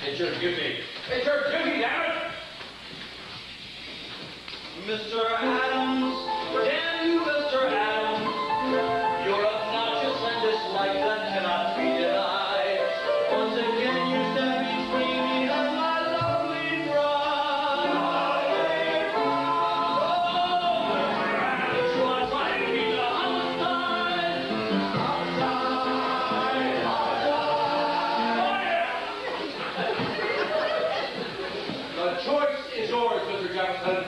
It's your duty. It's your duty, damn it! Mr. Adams, damn you, Mr. Adams. You're obnoxious and disliked and cannot be denied. Once again you stand between me and my lovely bride. Oh, it's what I mean, a homicide. Homicide, homicide. The choice is yours, Mr. Jefferson.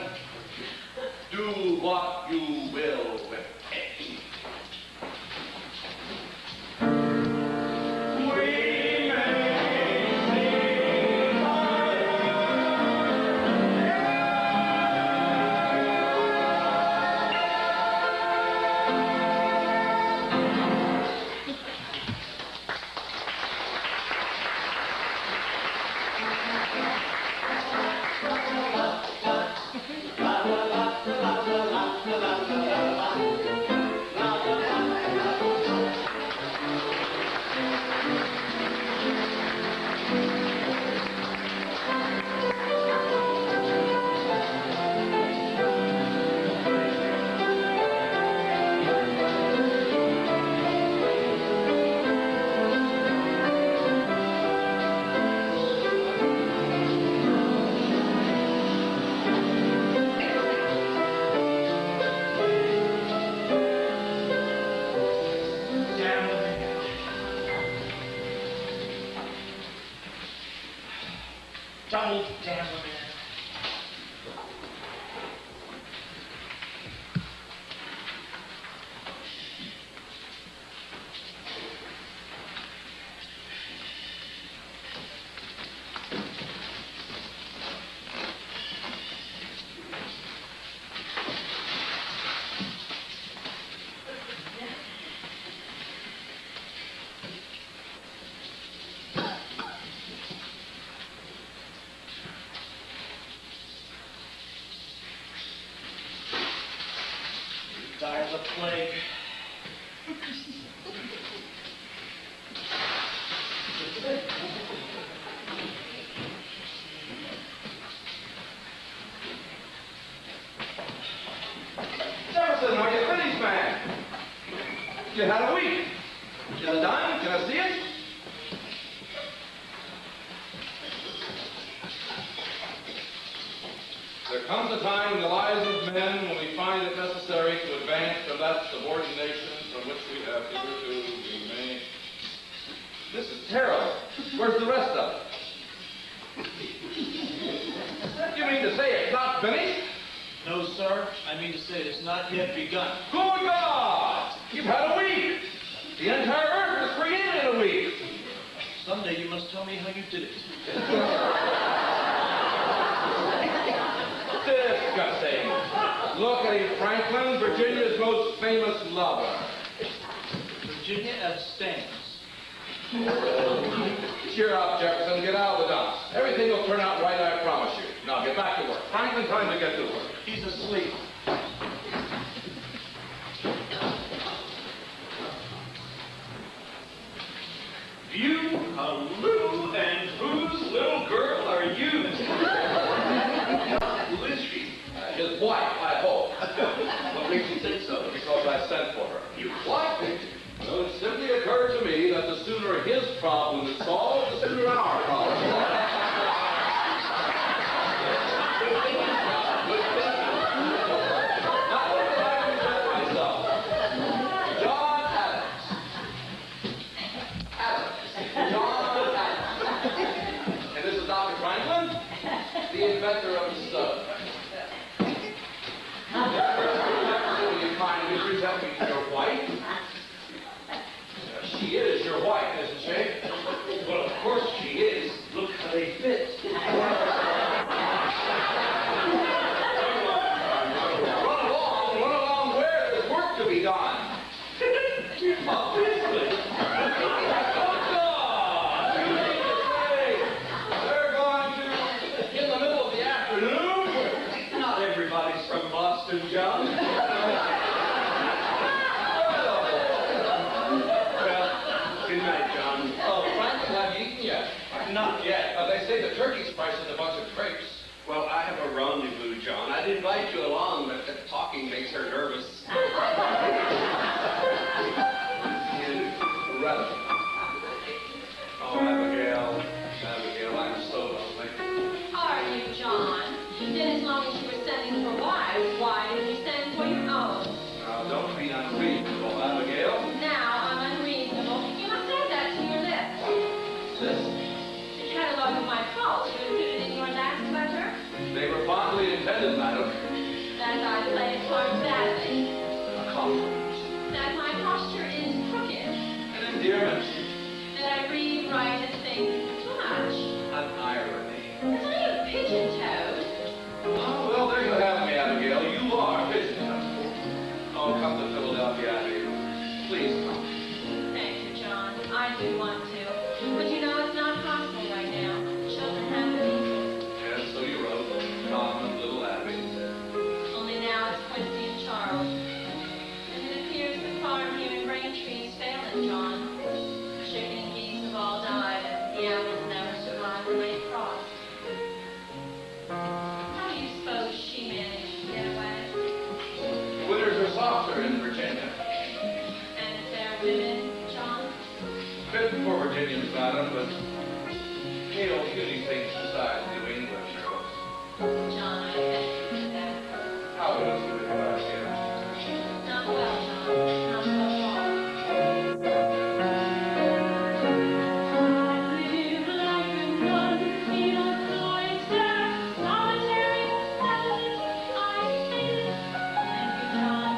Do what you will with it. We may see Damn the man. Double damn the man. Die of the plague. Jefferson, are you finished, man? You had a week. Is it done? Can I see it? There comes a time in the lives of men when we find it necessary to advance from that subordination from which we have hitherto remained. This is terrible. Where's the rest of it? You mean to say it's not finished? No, sir. I mean to say it's not yet begun. Good God! You've had a week! The entire earth was created in a week! Someday you must tell me how you did it. Disgusting. Look at him, Franklin, Virginia's most famous lover. Virginia abstains. Cheer up, Jefferson. Get out with us. Everything will turn out right, I promise you. Now get back to work. Franklin, time to get to work. He's asleep. You, a little, and whose little girl are you? Who is she? His wife, I hope. What makes you think so? Because I sent for her. You what? No, it's simple. problem is solved, the sooner our problem is solved. Now, what would I present myself? John Adams. John Adams. And this is Dr. Franklin, the inventor of the stove. Will you kindly present me to your wife? She is your wife, isn't she? Well, of course she is. Look how they fit. Run along where there's work to be done. Obviously. They're going to, in the middle of the afternoon. Not everybody's from Boston, John. Good night, John. Oh, Franklin, have you eaten yet? Not yet. They say the turkey's priced in a bunch of grapes. Well, I have a rendezvous, John. I'd invite you along, but the talking makes her nervous. Rather. Oh, Abigail, I'm so lonely. Are you, John? Then as long as you were sending for wives, why didn't you send for your own? Now, don't be unreasonable, Abigail. Now I'm unreasonable. You must add that to your list. This, The catalog of my faults you included in your last letter. they were fondly intended, madam. That I play a part badly. A compliment. That my posture is crooked. An endearment. That I read, write, and think too much. An irony. That I am pigeon-toed. Oh, well, there you have me, Abigail. You are pigeon-toed. Oh, come to Philadelphia, Abigail. Please come. Thank you, John. I do want to. But you know it's not possible right now. Children have their needs. And so you wrote, common little Abby. Only now it's Quincy and Charles. And it appears the farm here in Braintree is failing, John. Chicken and geese have all died, and the apples never survived the late frost. How do you suppose she managed to get away? Winters are softer in Virginia. And if there are women, John? Fit for Virginians, madam, but pale beauty things besides New England girls. John, I thank you for that. How is it with you, Abigail? Not well, John. Not so far. I live like a nun in a cloister, solitary, silent. I hate it. Thank you, John.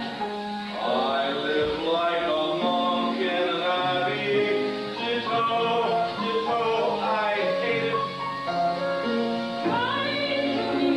I live like a monk in an abbey. Ditto, ditto, I hate it. Trying to be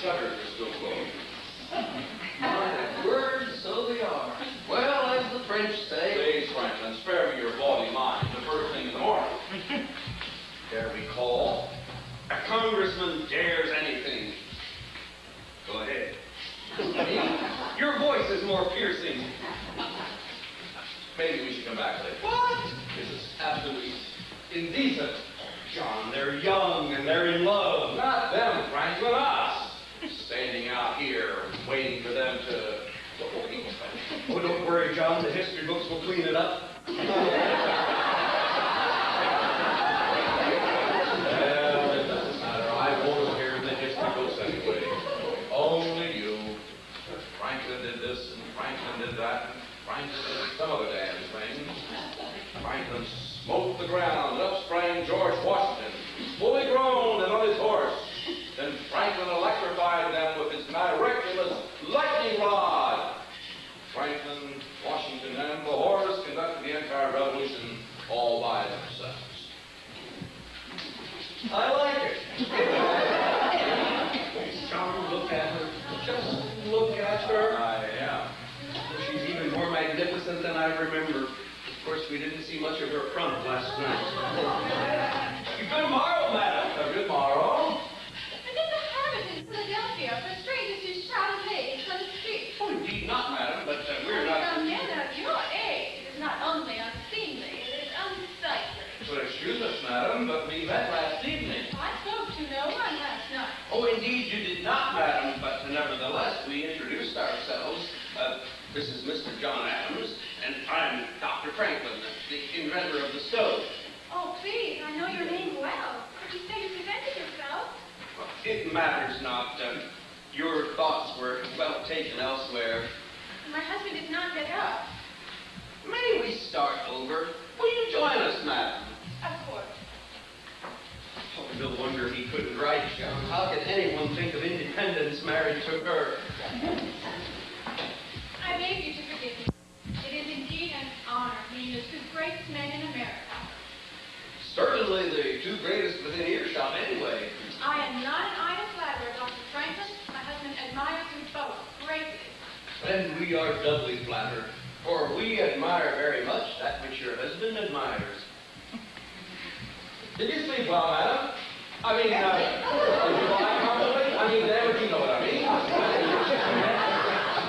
shutters are still closed. My word, so they are. Well, as the French say, Please, Franklin, spare me your bawdy mind the first thing in the morning. Dare we call? A congressman dares anything. Go ahead. Your voice is more piercing. Maybe we should come back later. What? This is absolutely indecent. John, they're young and they're in love. Not them, Franklin, us. Standing out here waiting for them to... Oh, don't worry, John. The history books will clean it up. Well, it doesn't matter. I won't appear in the history books anyway. Only you. Franklin did this, and Franklin did that, and Franklin did some other damn thing. Franklin smote the ground, and up sprang George Washington, fully grown and on his horse. Then Franklin electrified them with his miraculous lightning rod. Franklin, Washington, and the horse conducted the entire revolution all by themselves. I like it. John, look at her. Just look at her. I am. She's even more magnificent than I remember. Of course, we didn't see much of her front last night. Good morrow, madam. Good morrow. But there's a habit in Philadelphia for strangers to shout ladies on the street. Oh, indeed not, madam, but we're not... For men of your age, it is not only unseemly, it is unsightly. Well, excuse us, madam, but we met last evening. I spoke to no one last night. Oh, indeed you did not, madam, but nevertheless we introduced ourselves. This is Mr. John Adams, and I'm Dr. Franklin, the inventor of the stove. Oh, please, I know your name well. Could you say you presented yourself? Well, it matters not. Your thoughts were well taken elsewhere. My husband did not get up. May we start over? Will you join us, madam? Of course. Oh, no wonder he couldn't write, John. How could anyone think of independence married to her? I beg you to forgive me. It is indeed an honor being the two greatest men in America. Certainly the two greatest within earshot, anyway. I am not an idle flatterer, Dr. Franklin. My husband admires you both greatly. Then we are doubly flattered, for we admire very much that which your husband admires. Did you sleep well, madam? I mean, did you lie comfortably? I mean, there, but you know what I mean.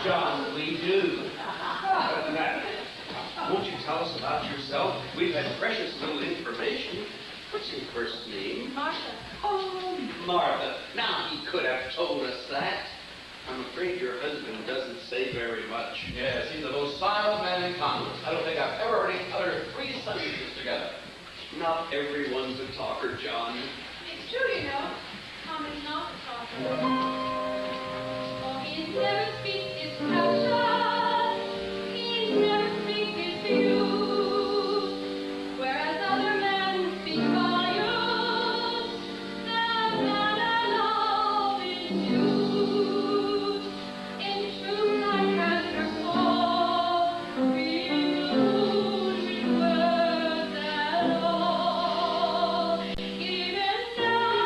John, we do. Now, won't you tell us about yourself? We've had precious little information. What's your first name? Martha. Oh, Martha. Now, he could have told us that. I'm afraid your husband doesn't say very much. Yes, he's the most silent man in Congress. I don't think I've ever heard him utter 3 sentences together. Not everyone's a talker, John. It's true, you know. Tom is not a talker. For he never speaks his passion. He never speaks his views. Whereas other men speak volumes, that man I love is you. In truth, I can't recall with words at all. Even now.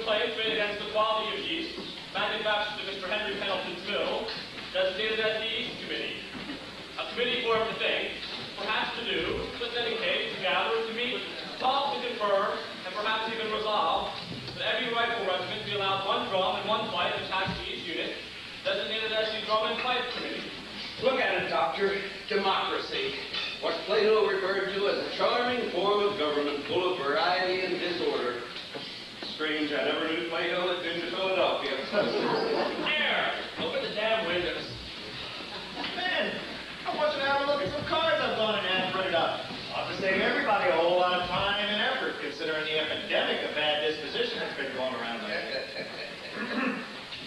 complaints made against the quality of yeast manufactured at Mr. Henry Pendleton's mill, designated as the Yeast Committee. A committee formed to think, perhaps to do, to dedicate, to gather, to meet, talk, to confirm, and perhaps even resolve that every rifle regiment be allowed one drum and one fife attached to each unit, designated as the Drum and Fife Committee. Look at it, Doctor. Democracy. What Plato referred to as a charming form of government full of variety and disorder. Strange, I never knew Plato had been to Philadelphia. Here, open the damn windows. Man, I want you to have a look at some cards I've gone and had printed up. Ought to save everybody a whole lot of time and effort, considering the epidemic of bad disposition that's been going around lately.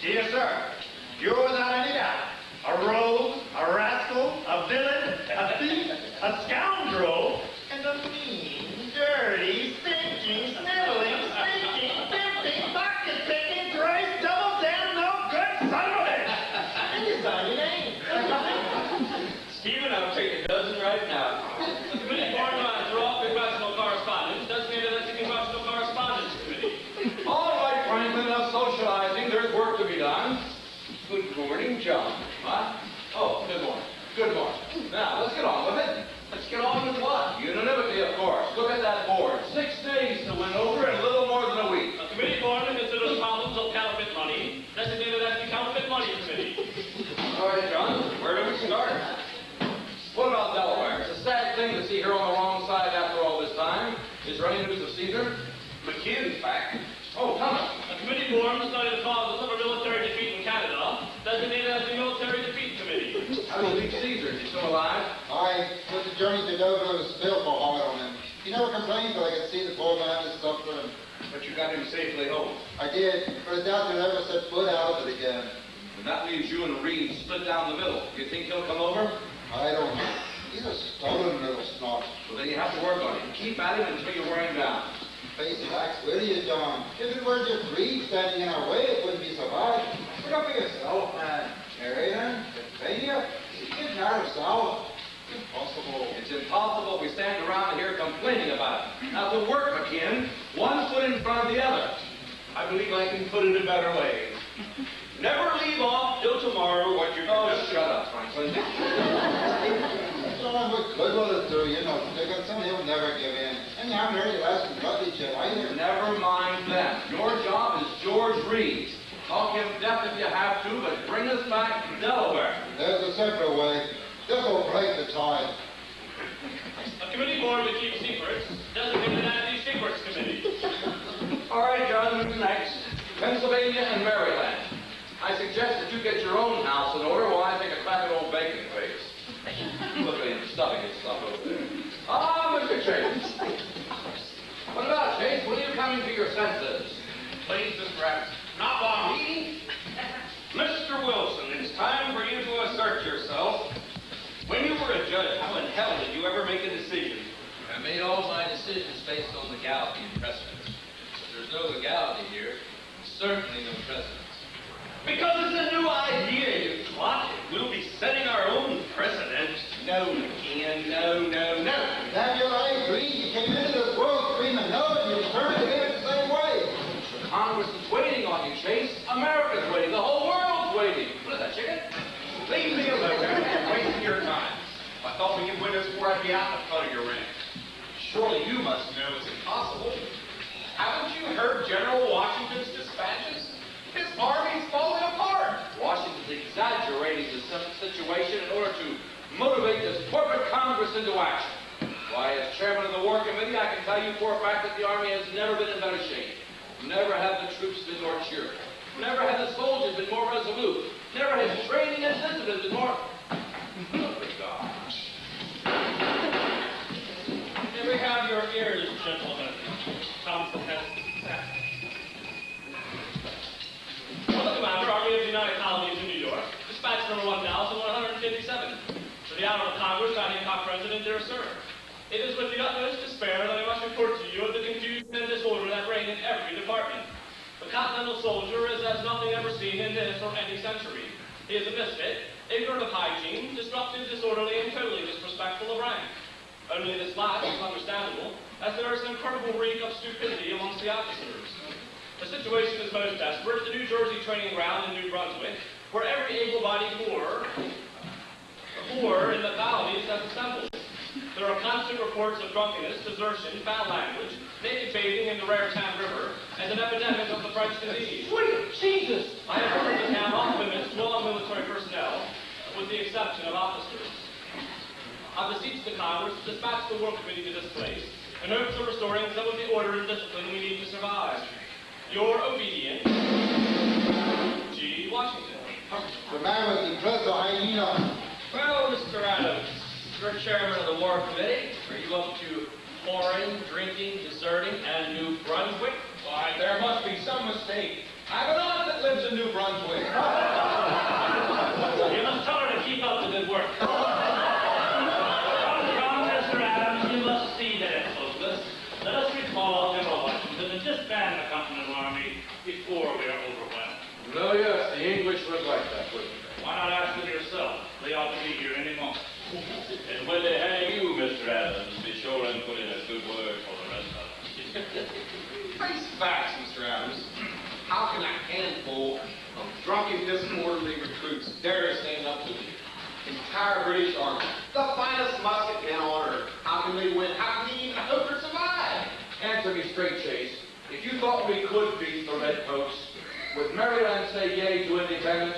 Dear sir, you're without any doubt a rogue, a rascal, a villain, a thief, a scoundrel, and a mean, dirty, stinking, sniveling, sneaking, tempting, pocket-picking, thrice, double damn no good son of a bitch. And you sign your name. Stephen, I'll take a dozen right now. The committee formed to draw congressional correspondence, designated as the Congressional Correspondence Committee. All right, Franklin, enough socializing. There's work to be done. Good morning, John. Huh? Oh, good morning. Good morning. Now, let's get on with it. Let's get on with what? Unanimity, of course. Look at that board. 6 days to win over in a little more than a week. A committee formed to consider the problems of counterfeit money, designated as the Counterfeit Money Committee. All right, John, where do we start? What about Delaware? It's a sad thing to see her on the wrong side after all this time. Is there any news of Caesar? McKeon's back. Oh, Thomas. A committee formed to study the causes of a military defeat in Canada, designated as the Military Defeat Committee. How do you think Caesar? Is he still alive? I put the journey to Dover was still for hard on him. He never complained till I could see the poor man is suffering. But you got him safely home. I did, but I doubt he'll ever set foot out of it again. And that leaves you and Reed split down the middle. You think he'll come over? I don't know. He's a stubborn little snot. Well, then you have to work on him. Keep at him until you wear him down. Face facts, will you, John? If it were just Reed standing in our way, it wouldn't be so hard. Look up for yourself, man. Marion, Pennsylvania, get out of South. Impossible. It's impossible. We stand around here complaining about it. Now, to work, McKeon, one foot in front of the other. I believe I can put it a better way. Never leave off till tomorrow what you're doing. Oh, shut up, Franklin. John, what good will it do? You know, Dickens, he'll never give in. And you haven't heard the last from Rutledge yet either. Never mind them. Your job is George Reed's. Talk him deaf if you have to, but bring us back to Delaware. There's a simpler way. This will break the tie. A committee formed to keep secrets, designated as the Secrets Committee. All right, John, who's next? Pennsylvania and Maryland. I suggest that you get your own house in order while I take a crack at old bacon face. Look at him stuffing his stuff over there. Ah, Mr. Chase. What about, Chase? When are you coming to your senses? Please, Mr. Adams. Not long meeting. Mr. Wilson, it's time for you to assert yourself. When you were a judge, how in hell did you ever make a decision? I made all my decisions based on legality and precedence. There's no legality here, certainly no precedence. Because it's a new idea, you twat. We'll be setting our own precedent. No, McKeon, no. Damn you, I agree. You came into this world screaming no, and you returned to it the same way. Congress is waiting on you, Chase. America's waiting. The whole world's waiting. What is that, chicken? Leave me alone. You're wasting your time. I thought we could win this war at the out in front of your ranch. Surely you must know it's impossible. Haven't you heard General Washington's dispatches? His army's falling apart. Washington's exaggerating the situation in order to motivate this corporate Congress into action. Why, as chairman of the War Committee, I can tell you for a fact that the Army has never been in better shape. Never have the troops been more cheerful. Never have the soldiers been more resolute. Never has training and discipline been more... Oh, gosh. Here we have your ears, gentlemen. Thomas Jefferson. Well, Commander, Army of the United Colonies in New York, dispatch number 1157. To the Honorable Congress, Hancock President, dear sir. It is with the utmost despair that I must report to you of the confusion and disorder that reign in every department. The Continental soldier is as nothing ever seen in this or any century. He is a misfit, ignorant of hygiene, disruptive, disorderly, and totally disrespectful of rank. Only this last is understandable, as there is an incredible reek of stupidity amongst the officers. The situation is most desperate at the New Jersey training ground in New Brunswick, where every able-bodied poor in the colonies has assembled. There are constant reports of drunkenness, desertion, foul language, naked bathing in the Raritan River, and an epidemic of the French disease. Sweet Jesus! I have ordered the camp off limits to all military personnel, with the exception of officers. I beseech the Congress to dispatch the War Committee to this place in hopes of restoring some of the order and discipline we need to survive. Your obedient, G. Washington. The man with the dress of hyena. Well, Mr. Adams, you're chairman of the War Committee. Are you up to whoring, drinking, deserting, and New Brunswick? Why, there must be some mistake. I have an aunt that lives in New Brunswick. You must tell her to keep up the good work. Come, Mr. Adams, you must see that it's hopeless. Let us recall General Washington and disband the Continental Army before we are overwhelmed. No, yes, the English would like that, wouldn't they? Why not ask them yourself? They ought to be here any moment. And when they hang you, Mr. Adams, be sure and put in a good word for the rest of us. Face facts, Mr. Adams. How can a handful of drunken, disorderly recruits dare to stand up to the entire British Army? The finest musket men on earth. How can they win? How can they even hope to survive? Answer me straight, Chase. If you thought we could beat the Redcoats, would Maryland say yea to independence?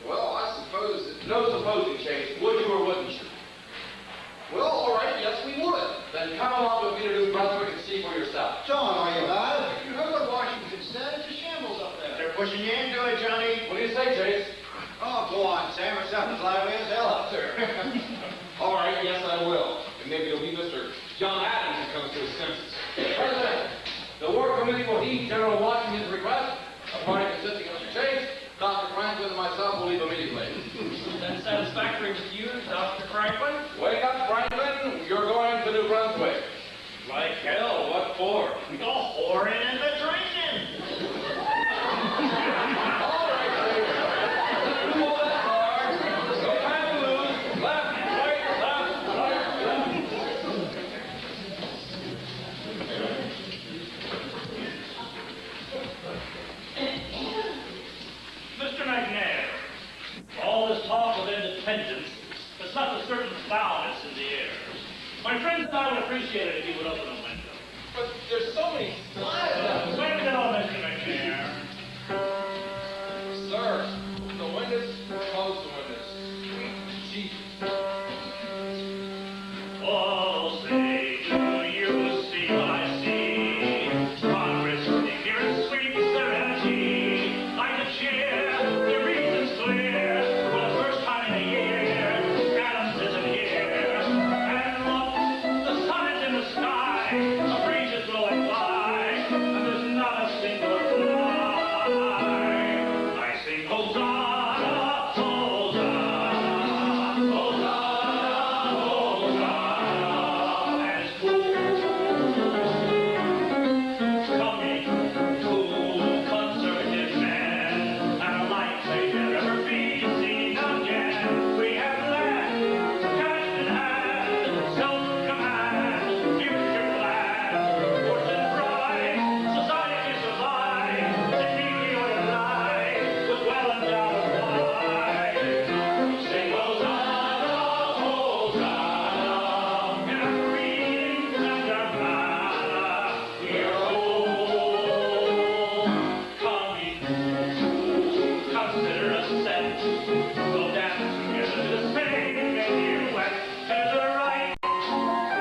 Well, I suppose that... No supposing, Chase. Would you or wouldn't you? Well, all right, yes, we would. Then come along with me to New Brunswick and see for yourself. John, are you mad? You heard what Washington said. It's a shambles up there. They're pushing you into it, Johnny. What do you say, Chase? Oh, go on, Sam. It's something as lively as hell up there. All right, yes, I will. And maybe it'll be Mr. John Adams who comes to his senses. President, the War Committee will heed General Washington's request. A party consisting of Mr. Chase, Dr. Franklin, and myself will leave immediately. Then satisfactory with you, Dr. Franklin? Wake up, Franklin. You're going to New Brunswick. Like hell, what for? The whoring and the drinking. All right, Chase. You move that hard. No time to lose. Left, right, left. Mr. McNair, all this talk of independence has left a certain foulness in the air. My friends and I would appreciate it if you would open a window. But there's so many flies. Window, Mr. McNair. Sir, the windows, close the windows. Sweet Jesus. Oh, say, do you see what I see? Congress sitting here in sweet serenity, like a cheer, the reason's clear. For the first time in a year, Adams isn't here. And look, the sun is in the sky, a breeze is blowing by, and there's not a single fly. I sing Hosanna, Hosanna, Hosanna, Hosanna, and it's coming to conservative men, and a light may never be seen again. We have land, cash in hand, self-command, future plans, fortune bright, society survive, dignity or die, with well endowed lives. Sing Hosanna, Hosanna, in our greetings and our manna, we are all coming to consider a set. We'll dance together to the same minuet, to the right,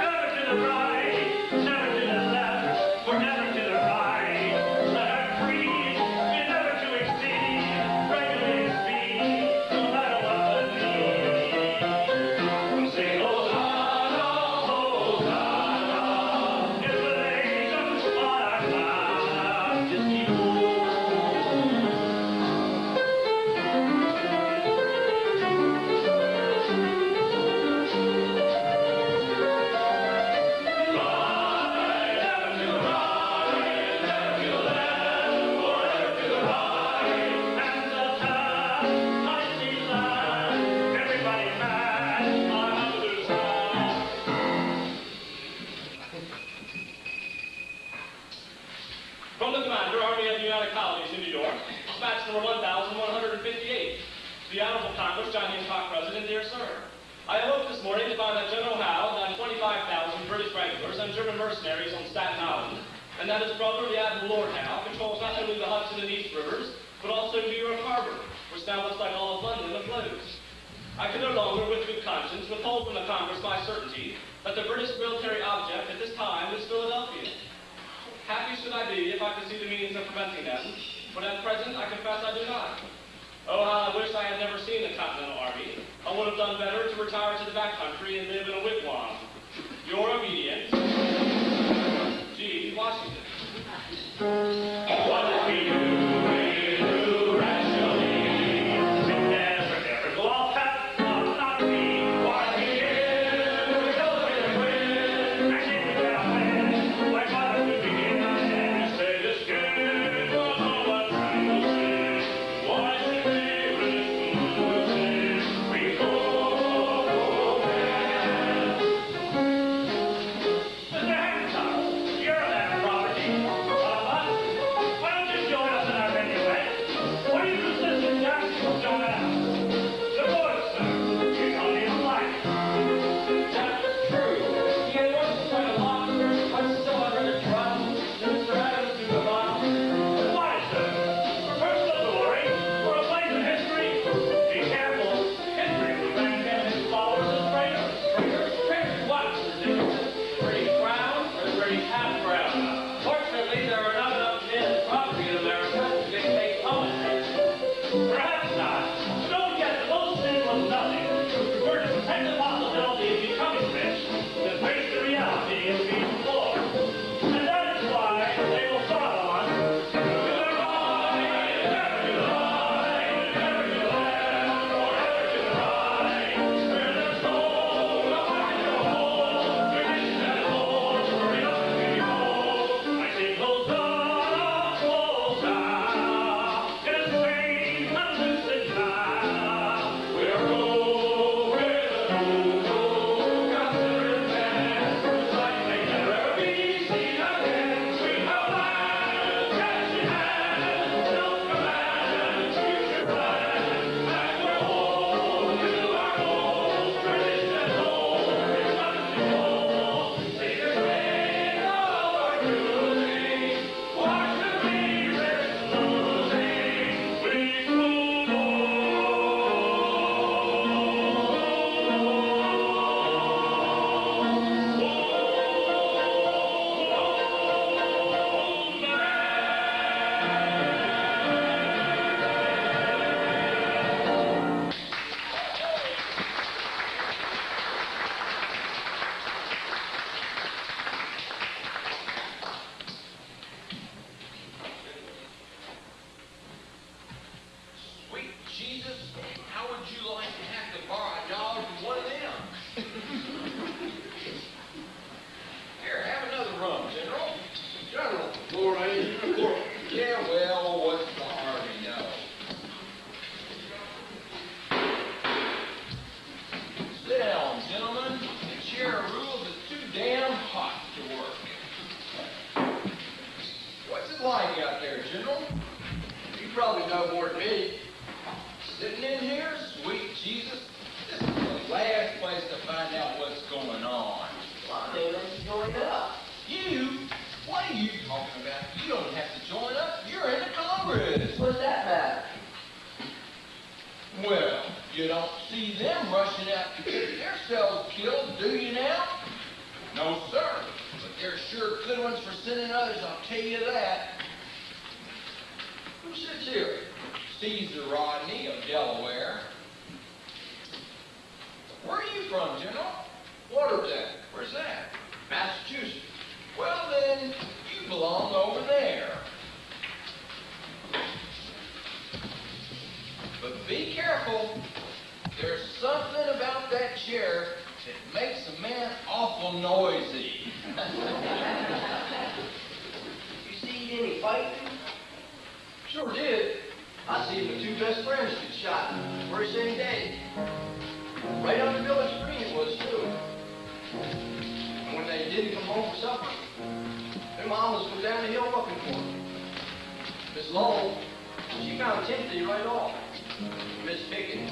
never to the right, never to the left, forever to the right. Let our creed be never to exceed, regulating speed, no matter what the need. We'll say Hosanna, Hosanna, jubilation on our majesty. John Hancock, President, dear sir. I awoke this morning to find that General Howe had 25,000 British regulars and German mercenaries on Staten Island, and that his brother, the Admiral Lord Howe, controls not only the Hudson and East Rivers, but also New York Harbor, which now looks like all of London afloat. I can no longer, with good conscience, withhold from the Congress my certainty that the British military object at this time is Philadelphia. Happy should I be if I could see the means of preventing them, but at present I confess I do not. Oh, how I wish I had never seen the Continental Army. I would have done better to retire to the back country and live in a wigwam. Your obedient, G. Washington. What did we do? We do rationally. We never go off that, not me. What we did, we go with the wind. I think we got a win. Like what we begin and say this game was all I'm trying to say. Why should we risk losing? We go back. Mr. Hancock, you're that property. Why don't you join us in our minuet? What do you resist in Jacksonville, John Adams? The boys, sir. You don't even like it. That's true. He had once quite a lot, but still I'd rather trust Mr. Adams to the bottom. Why, sir? For personal glory? For a place in history? Be careful. History will brand him and his followers as traitors. Traitors what, Mr. Dickinson? British crown or the British half crown? Fortunately, there are not enough men and property in America to dictate politics. Perhaps not. But don't forget that most men was nothing. Prefer to protect the possibility of becoming rich than face the reality of being poor. And that is why they will follow on. To the right, never to the right, never to the left, or ever to the right. Where there's gold, no find no hole. Tradition and old, hurry up and we go. I say closer, closer. Get a train, unloosen now. We're going with the go, considering man. It's like may never be seen again. We have land, cash in hand, self-command, future plan. And we're home to our goal. Tradition and old, it's nothing to hold. Take a train of our choosing. Why should we risk losing? We will go. Sweet Jesus, how would you like to have to borrow $1 from one of them? Here, have another rum, General. General, Lorraine, of course. Yeah, well, what's the harm in know? Sit down, gentlemen. The chair of rules is too damn hot to work. What's it like out there, General? You probably know more than me. Sitting in here, sweet Jesus, this is the last place to find out what's going on. Well, they let you join up. You? What are you talking about? You don't have to join up. You're in the Congress. What's that matter? Well, you don't see them rushing out to get themselves killed, do you now? No, sir. But they're sure good ones for sending others, I'll tell you that. Who sits here? Caesar Rodney of Delaware. Where are you from, General? Watertown. Where's that? Massachusetts. Well, then, you belong over there. But be careful. There's something about that chair that makes a man awful noisy. You see any fighting? Sure did. I see my two best friends get shot the very same day. Right on the village green it was, too. And when they didn't come home for supper, their mamas go down the hill looking for them. Miss Lowell, she found Timothy right off. Miss Pickett,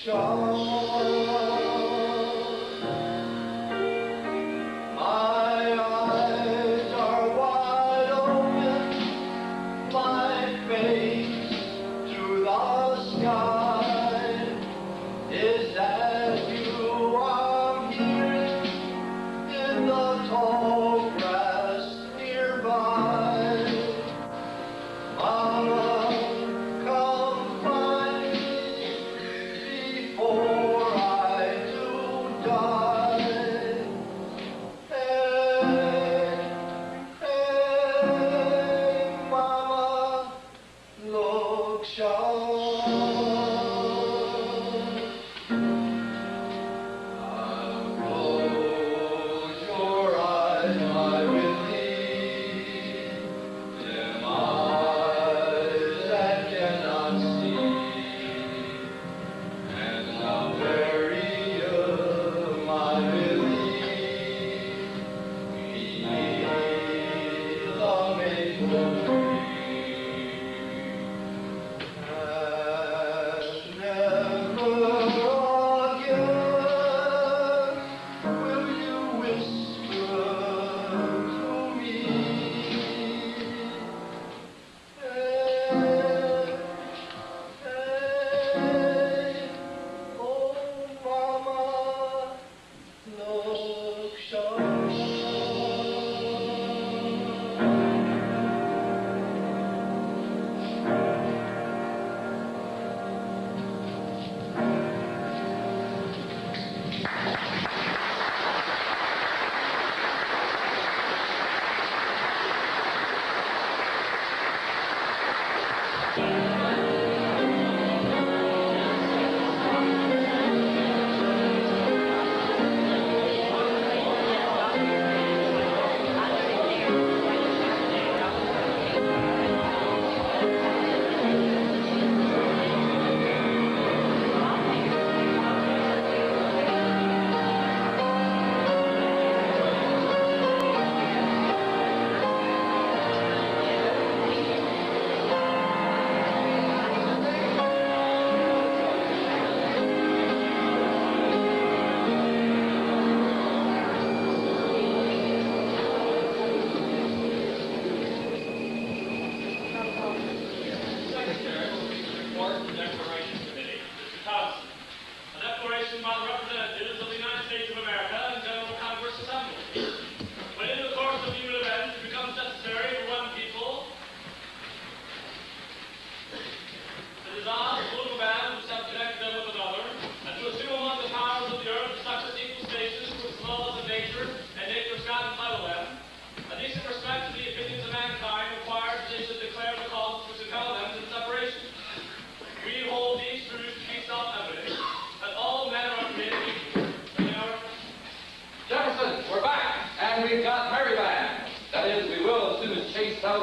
tells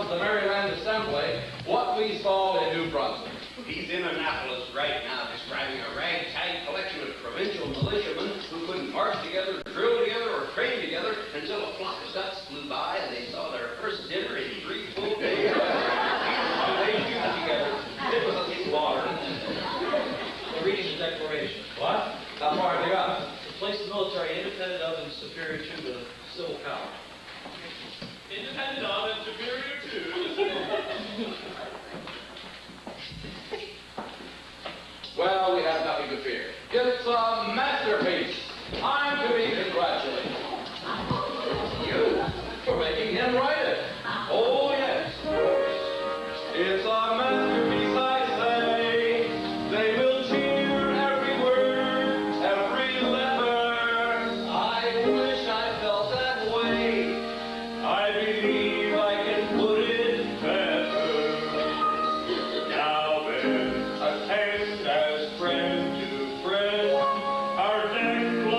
the Maryland Assembly what we saw in New Brunswick. He's in Annapolis right now describing a ragtag collection of provincial militiamen who couldn't march together, drill together, or train together until a flock of ducks flew by and they saw their first dinner in 3 full days. They shoot together. It was a slaughter. We're reading the Declaration. What? How far have you got? To place the military independent of and superior to the civil power. Independent of and superior to the civil Well, we have nothing to fear. It's a masterpiece. I'm to be congratulated. You for making him write it. Oh, yes. It's a masterpiece, I say. They will cheer every word, every letter. I wish I felt that way. I believe I can put it better. Now then, attend as friend to friend our declaration.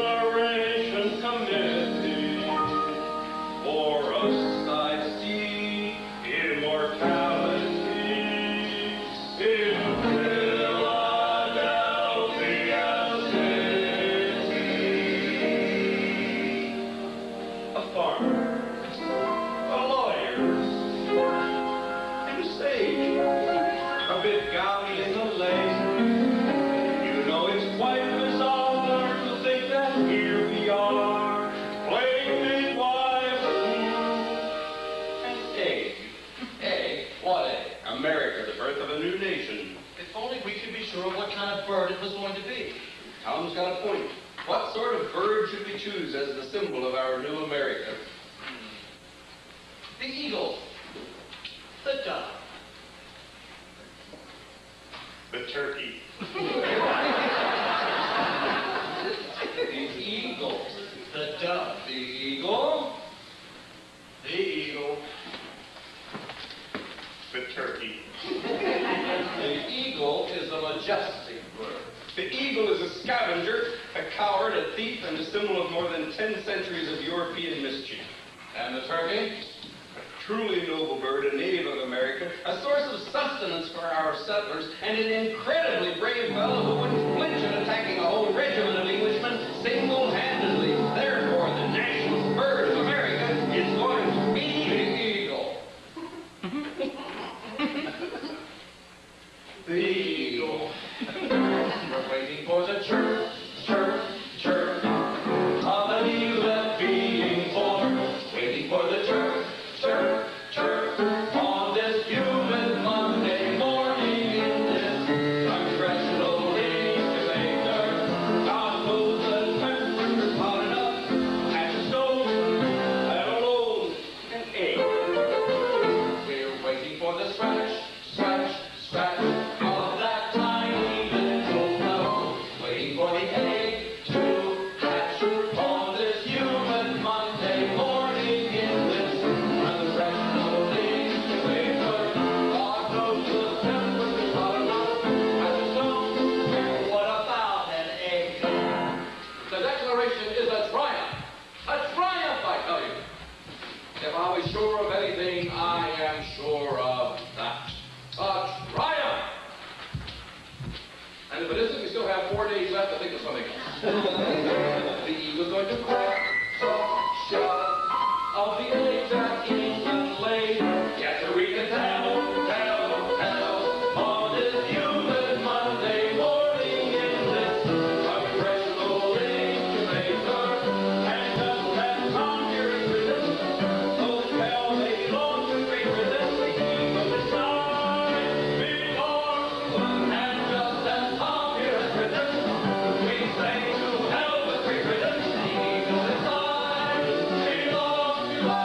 sure of what kind of bird it was going to be. Tom's got a point. What sort of bird should we choose as the symbol of our new America? The eagle. The dove. The turkey. The eagle. The dove. The eagle. The eagle. The turkey. The eagle is a majestic bird. The eagle is a scavenger, a coward, a thief, and a symbol of more than 10 centuries of European mischief. And the turkey? A truly noble bird, a native of America, a source of sustenance for our settlers, and an incredibly brave fellow who wouldn't flinch at attacking a whole regiment of Englishmen single-handedly. Therefore, the national bird of America is going to be the eagle. The eagle. We're waiting for the chirp, chirp, chirp of an eaglet being born. Waiting for the chirp, chirp, chirp on this humid Monday morning in this congressional incubator. God knows the temperature's hot enough and the stove let alone an egg. We're waiting for the scratch, scratch, scratch of that tiny little flower. Waiting for the egg to hatch on this humid Monday morning in this congressional incubator. God knows the temperature's hot enough and the stove. What about an egg? The Declaration is a triumph. A triumph, I tell you. If I was sure of anything, I am sure of that. A triumph! And if it isn't, we still have 4 days left to think of something else. The eagle's going to crack, soft shell of the egg that England laid. Yet to read and tell on this humid Monday morning in this congressional incubator. And just as Tom here is written, those tell they belong to Great Britain. The eagle is ours, we born. And just as Tom here is written, we say to hell with Great Britain. The eagle is ours, belongs to us.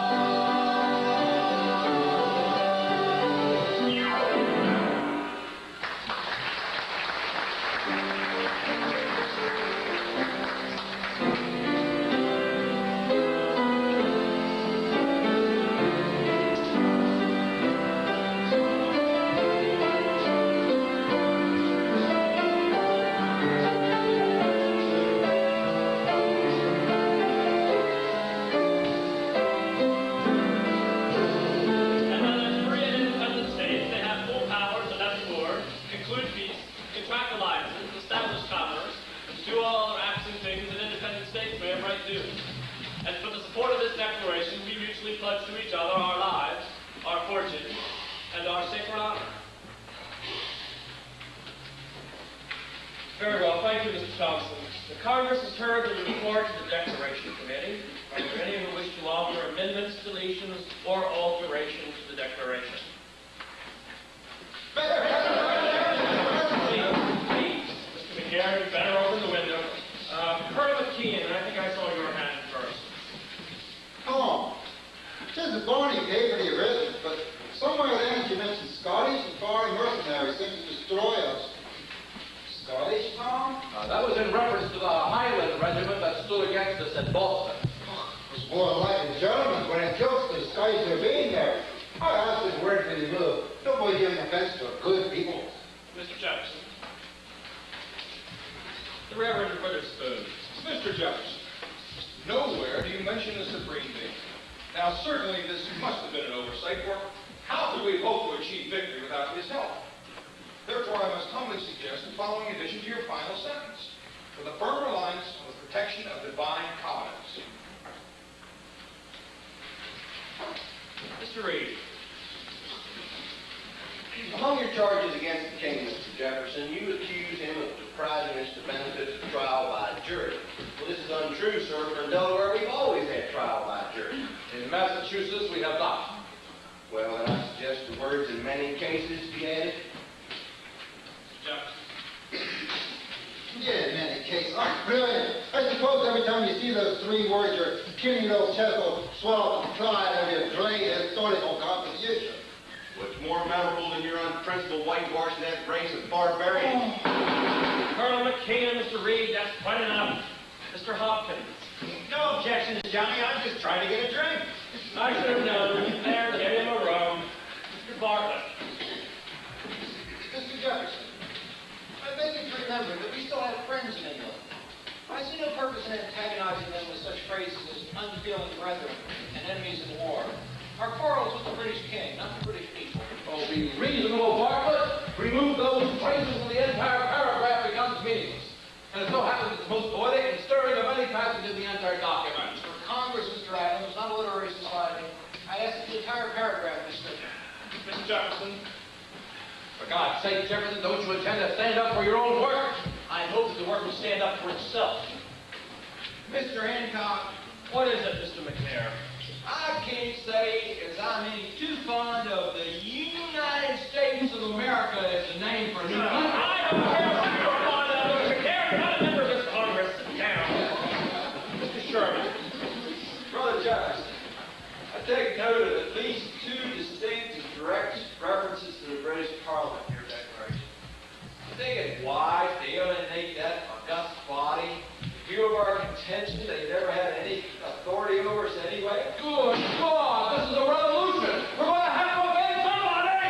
And as free and independent states, they have full powers to levy war, conclude peace, contract alliances, establish commerce, and do all other acts and things that independent states may have right to do. And for the support of this declaration, we mutually pledge to each other our lives, our fortunes, and our sacred honor. Very well. Thank you, Mr. Thompson. The Congress has heard the report of the Declaration Committee. Are there any who wish to offer amendments, deletions, or alterations to the Declaration? Please, Mr. McGarrett, you better open the window. Colonel McKeon, I think I saw your hand first. Tom, says the Barney gave her the original, but somewhere then she mentioned Scottish and foreign mercenaries sent to destroy us. Scottish, Tom? That was in reference to the Highland Regiment that stood against us at Boston. It was more like the Germans when it jokes the Scottish are being there. I asked his word for the move. Nobody giving offense to a good people. Mr. Jefferson. The Reverend Witherspoon. Mr. Jefferson, nowhere do you mention the Supreme Being. Now, certainly this must have been an oversight, for how could we hope to achieve victory without his help? Therefore, I must humbly suggest the following addition to your final sentence: with a firm reliance on the protection of divine providence. Mr. Reed. Among your charges against the king, Mr. Jefferson, you accuse him of depriving us the benefits of trial by jury. Well, this is untrue, sir, for in Delaware we've always had trial by jury. In Massachusetts, we have not. Well, then I suggest the words "in many cases" be added. Jefferson. every time you see those three words, your puny little chest will swell up with pride of your great historical contribution. What's more memorable than your unprincipled whitewashing that race of barbarians? Colonel McKay and Mr. Reed, that's quite enough. Mr. Hopkins. No objections, Johnny. I'm just trying to get a drink. I should have known. There, get him a room. Mr. Bartlett. Mr. Jefferson, I beg you to remember that we still have friends in England. I see no purpose in antagonizing them with such phrases as unfeeling brethren and enemies in war. Our quarrel is with the British king, not the British people. Oh, be reasonable, Bartlett. Remove those phrases and the entire paragraph becomes meaningless. And it so happens it's the most poetic and stirring of any passage in the entire document. For Congress, Mr. Adams, not a literary society, I ask that the entire paragraph be stricken. Mr. Jefferson. For God's sake, Jefferson, don't you intend to stand up for your own work? I hope that the work will stand up for itself. Mr. Hancock. What is it, Mr. McNair? I can't say as I'm any too fond of the United States of America as the name for a new country. I don't care what you're fond of, Mr. McNair. You're not a member of this Congress. Sit down. Mr. Sherman. Brother Jefferson, I take note of at least two distinct and direct references to the British Parliament in your declaration. I think it's wise to alienate that august body. In view of our contention, they never had any authority over us anyway. Good God, this is a revolution. We're going to have to obey somebody.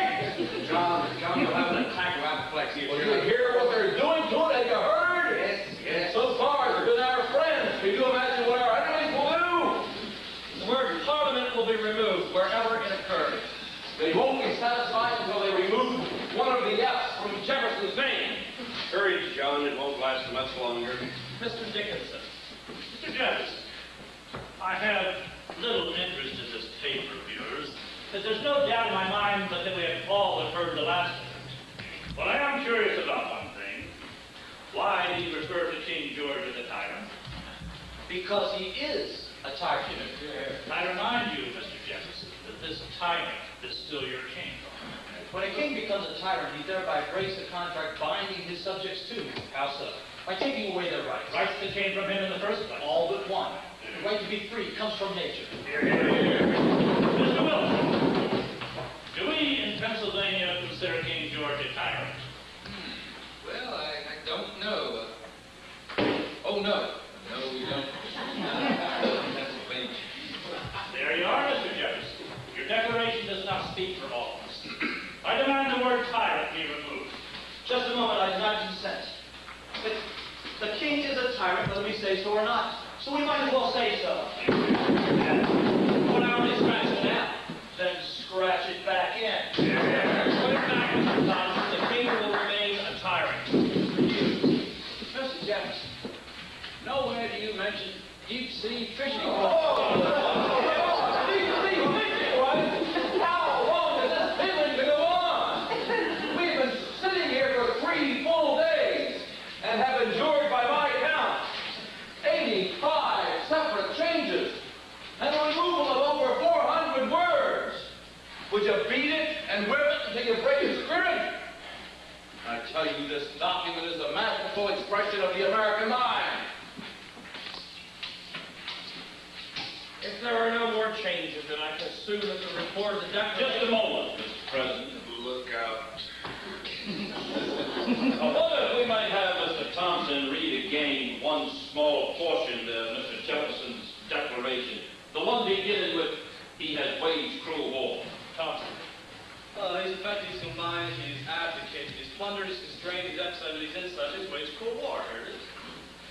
John, you'll have an attack of apoplexy. Well, you hear what they're doing to it? Have you heard? Yes, yes. So far, they've been our friends. Can you imagine what our enemies will do? The word Parliament will be removed wherever it occurs. They won't be satisfied until they remove one of the F's from Jefferson's name. Courage, John. It won't last much longer. Mr. Dickinson. Mr. Jefferson, I have little interest in this paper of yours, but there's no doubt in my mind but that we have all heard the last of it. But I am curious about one thing. Why do you refer to King George as a tyrant? Because he is a tyrant. I remind you, Mr. Jefferson, that this tyrant is still your king. When a king becomes a tyrant, he thereby breaks a contract binding his subjects to him. How so? By taking away their rights. Rights that came from him in the first place. All but one. The right to be free comes from nature. Here, here, here. Mr. Wilson, do we in Pennsylvania consider King George a tyrant? Well, I don't know. Oh, no. No, we don't. Pennsylvania. There you are, Mr. Jefferson. Your declaration does not speak for all of us. I demand the word tyrant be removed. Just a moment, I do not consent. But the king is a tyrant, whether we say so or not. So we might as well say so. Well, I only scratch it out. Then scratch it back in. Put it back, Mr. Thomas. The king will remain a tyrant. Mr. Jefferson, nowhere do you mention deep sea fishing. How long is this feeling to go on? We've been sitting here for 3 full days and have endured, by my count, 85 separate changes and the removal of over 400 words. Would you beat it and whip it until you break its spirit? I tell you, this document is a masterful expression of the American mind. If there are no more changes, then I can assume that the report of the declaration... Just a moment, Mr. President. Look out. What if we might have Mr. Thompson read again one small portion of Mr. Jefferson's declaration, the one beginning with, "He has waged cruel war." Thompson. His effectives combined, his abdicated, his plundered, his constrained, his excited, his such has waged cruel war. Here it is.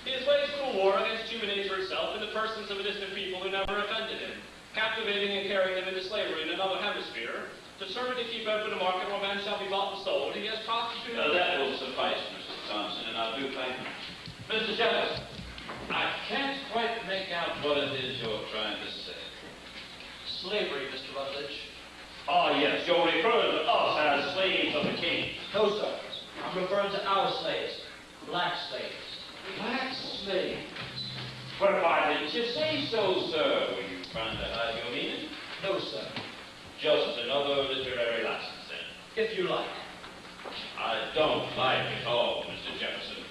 He has waged cruel war against human nature itself in the persons of a distant people who never offended him, captivating and carrying them into slavery in another hemisphere, determined to keep open a market where man shall be bought and sold. He has prostituted... That will suffice, Mr. Thompson, and I do thank you. Mr. Jefferson, I can't quite make out what it is you're trying to say. Slavery, Mr. Rutledge. Ah, yes, you're referring to us as slaves of the king. No, sir. I'm referring to our slaves. Black slaves. Black slaves? Well, why didn't You say so, sir. Were you trying to hide your meaning? No, sir. Just another literary license, then? If you like. I don't like it all, Mr. Jefferson.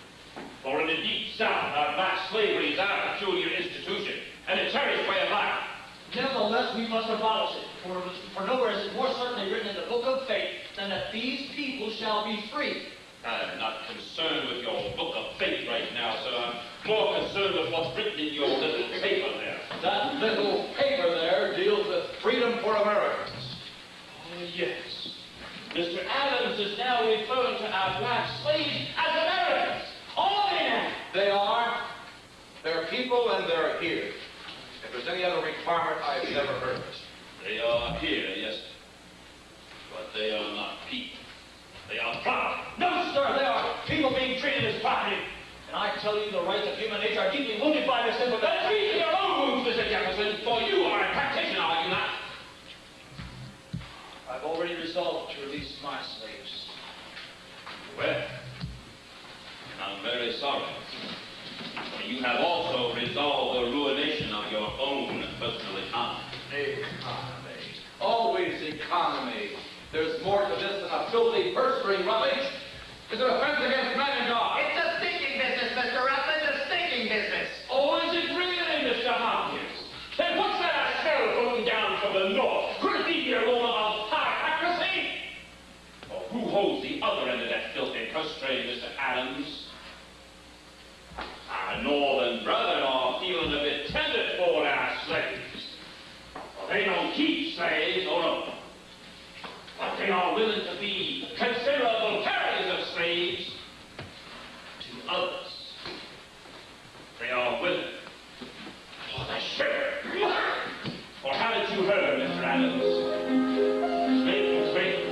For in the deep South, our black slavery is out of peculiar institution, and a cherished way of life. Nevertheless, we must abolish it, for nowhere is it more certainly written in the book of fate than that these people shall be free. I'm not concerned with your book of fate right now, sir. I'm more concerned with what's written in your little paper there. That little paper there deals with freedom for Americans. Oh, yes. Mr. Adams is now referring to our black slaves as Americans. All they now. They are. They're people and they're here. If there's any other requirement, I've never heard of it. They are here, yes, but they are not people. They are property. No, sir, they are people being treated as property. And I tell you, the rights of human nature are deeply wounded by this information. Then treat your own wounds, Mr. Jefferson, for you are a practitioner, are you not? I've already resolved to release my slaves. Well, I'm very sorry. For you have also resolved the ruination of your own personal economy. Economy. Always economy. There's more to this than a filthy purse string rubbish. It's an offense against man and God. It's a stinking business, Mr. Rutledge, a stinking business. Oh, is it really, Mr. Hopkins? Then what's that shell going down from the north? Could it be the aroma of hypocrisy? Or who holds the other end of that filthy purse string, Mr. Adams? Our northern brethren are feeling a bit tender for our slaves. Well, they don't keep slaves, or no. But they are willing to be considerable carriers of slaves to others. They are willing for the share. Or haven't you heard, Mr. Adams? Slave, slave.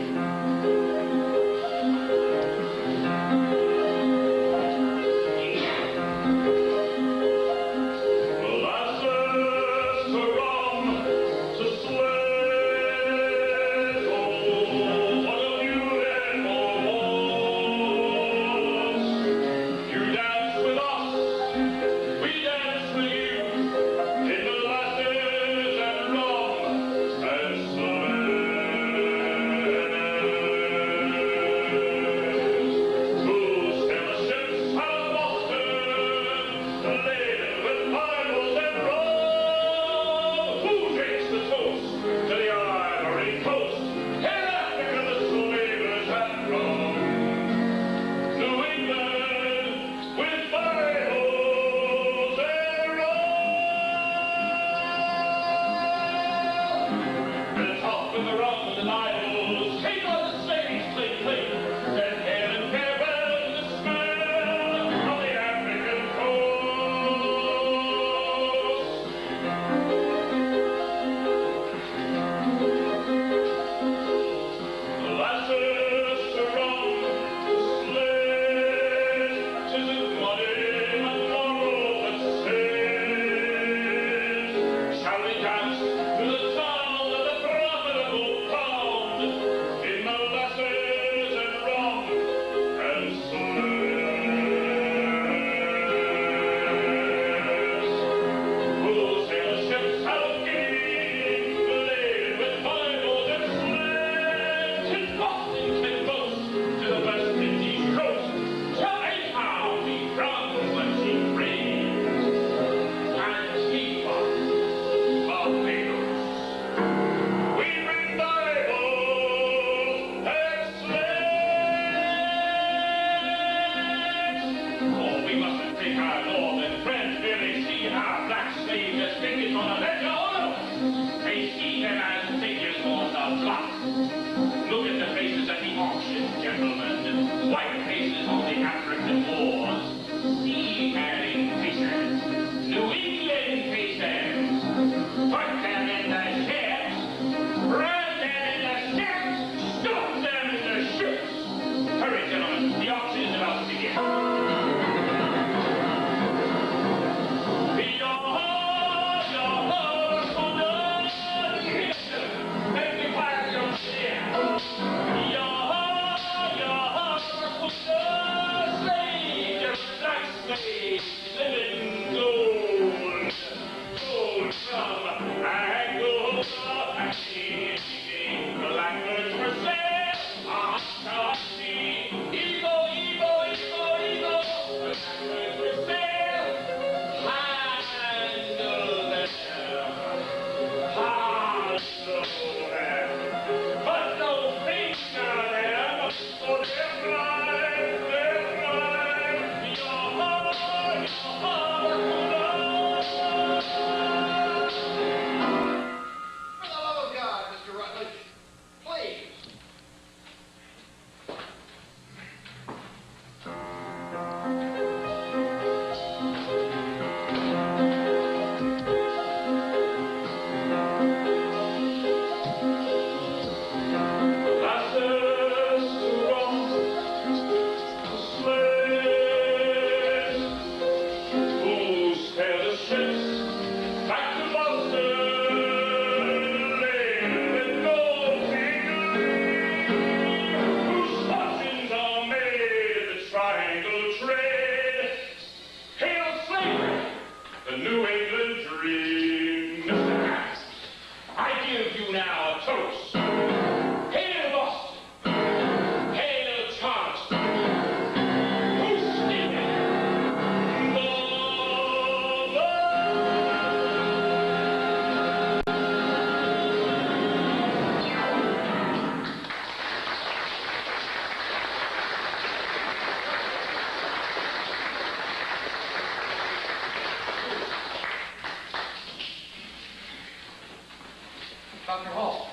Dr. Hall.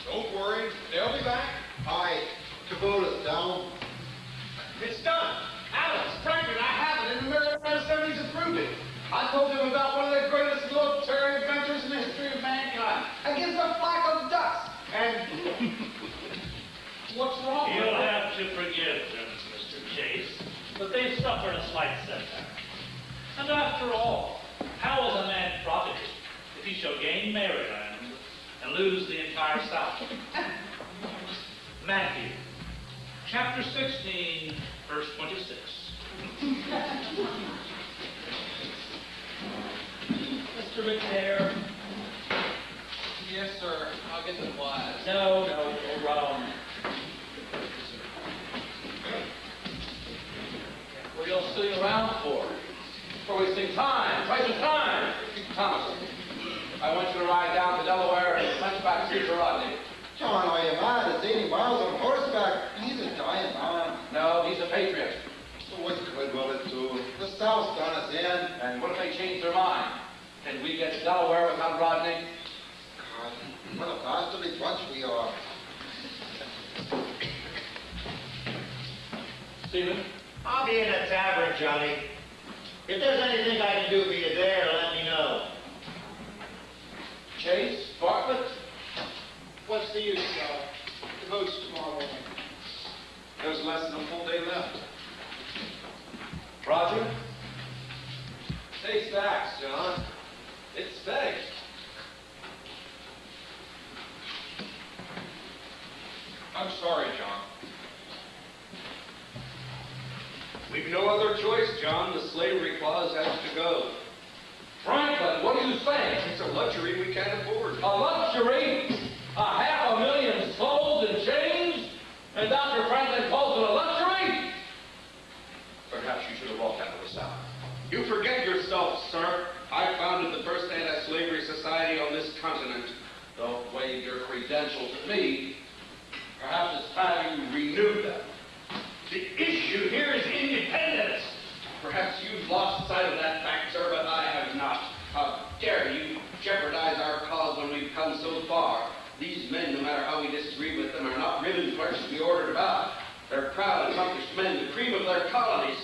Don't worry, they'll be back. Aye, Cabola's down. It's done. Alice, Franklin, I have it, and the American Assemblies approved it. I told them about one of the greatest military adventures in the history of mankind against a flock of ducks. And what's wrong? You'll have to forgive them, Mr. Chase, but they've suffered a slight setback. And after all, how is a man profited if he shall gain Maryland and lose the entire South? Matthew, chapter 16, verse 26. Mr. McNair. Yes, sir. I'll get the flies. No, wrong. What are you all sitting around for? We're wasting time. Precious time. Thomas, I want you to ride down to Delaware and punch back to Rodney. John, are you mad? It's 80 miles on horseback. He's a dying man. No, he's a patriot. So what good will it do? The South's done us in. And what if they change their mind? Can we get to Delaware without Rodney? God, what a bastardly bunch we are. Stephen? I'll be in the tavern, Johnny. If there's anything I can do for you there, let me know. Chase? Bartlett? What's the use, John? The vote's tomorrow morning. There's less than a full day left. Roger? Take facts, John. It's fake. I'm sorry, John. We've no other choice, John. The slavery clause has to go. Franklin, what are you saying? It's a luxury we can't afford. A luxury? 500,000 souls in chains? And Dr. Franklin calls it a luxury? Perhaps you should have walked out of the South. You forget yourself, sir. I founded the first anti-slavery society on this continent. Don't wave your credentials at me. Perhaps it's time you renewed them. The issue here is independence. Perhaps you've lost sight of that fact, sir, but I have not. How dare you jeopardize our cause when we've come so far? These men, no matter how we disagree with them, are not ribbon clerks to be ordered about. They're proud, accomplished men, the cream of their colonies.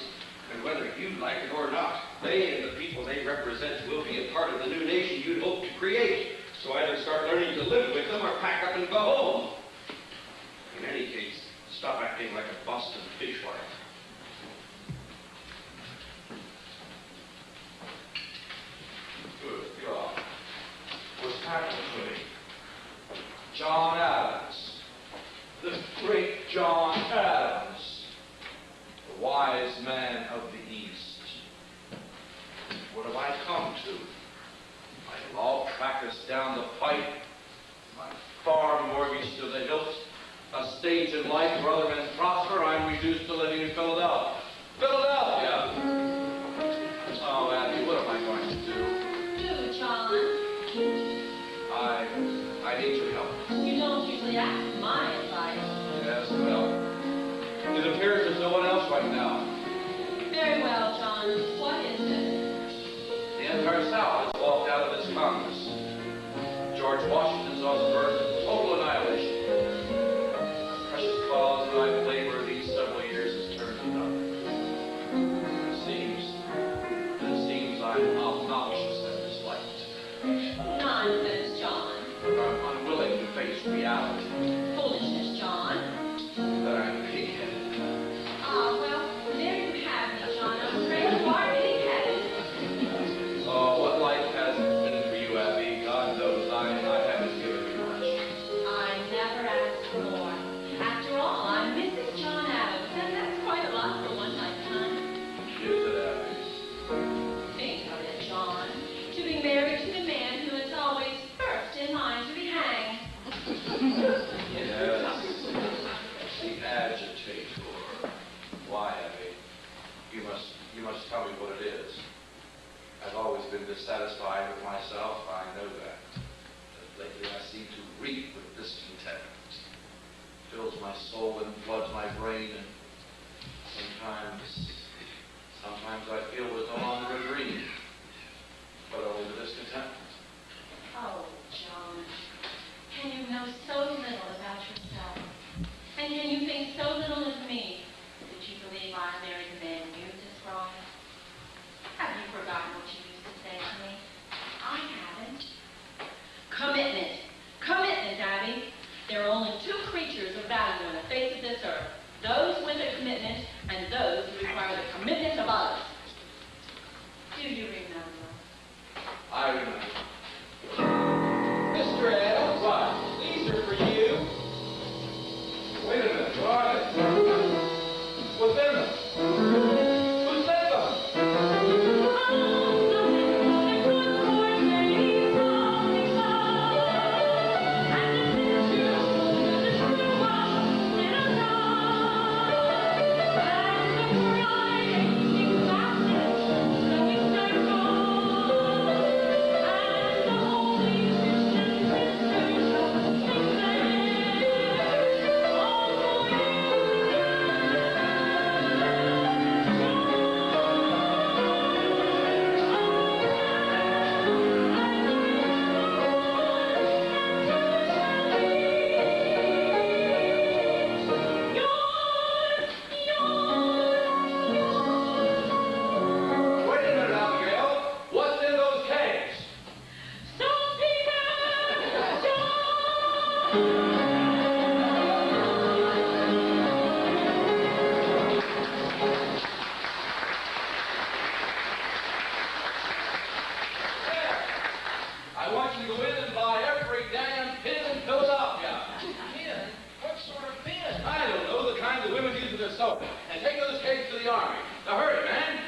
And whether you like it or not, they and the people they represent will be a part of the new nation you'd hoped to create. So either start learning to live with them or pack up and go home. In any case, stop acting like a Boston fishwife. Good God. What's happening to me? John Adams. The great John Adams. The wise man of the East. What have I come to? My law practice down the pipe. My farm mortgage to the hilt. A stage in life where other men prosper. I'm reduced to living in Philadelphia. Philadelphia! Oh, Abby, what am I going to do? Do, John. I need your help. You don't usually ask my advice. Yes, well, it appears there's no one else right now. Very well, John. What is it? The entire South has walked out of this Congress. George Washington's on the verge of total annihilation. The precious cause that I've labored these several years has turned to nothing. It seems I'm obnoxious and disliked. Nonsense, John. But I'm unwilling to face reality. Foolishness, John. That I'm pig-headed. Ah, well, there you have it, John. I'm afraid you are big-headed. Oh, what life hasn't been for you, Abby. God knows I haven't given you much. I never asked for more. After all, I'm Mrs. John Adams, and that's quite a lot for one lifetime. Is it, Abby? Think of it, John. To be married to the man who is always first in line to be hanged. Yes. The agitator. Why, Abby? You must tell me what it is. I've always been dissatisfied with myself. I know that. But lately I seem to reek with discontent. It fills my soul and floods my brain, and sometimes I feel it was no longer a dream, but only the discontentment. go. And take those cakes to the army. Now hurry, man.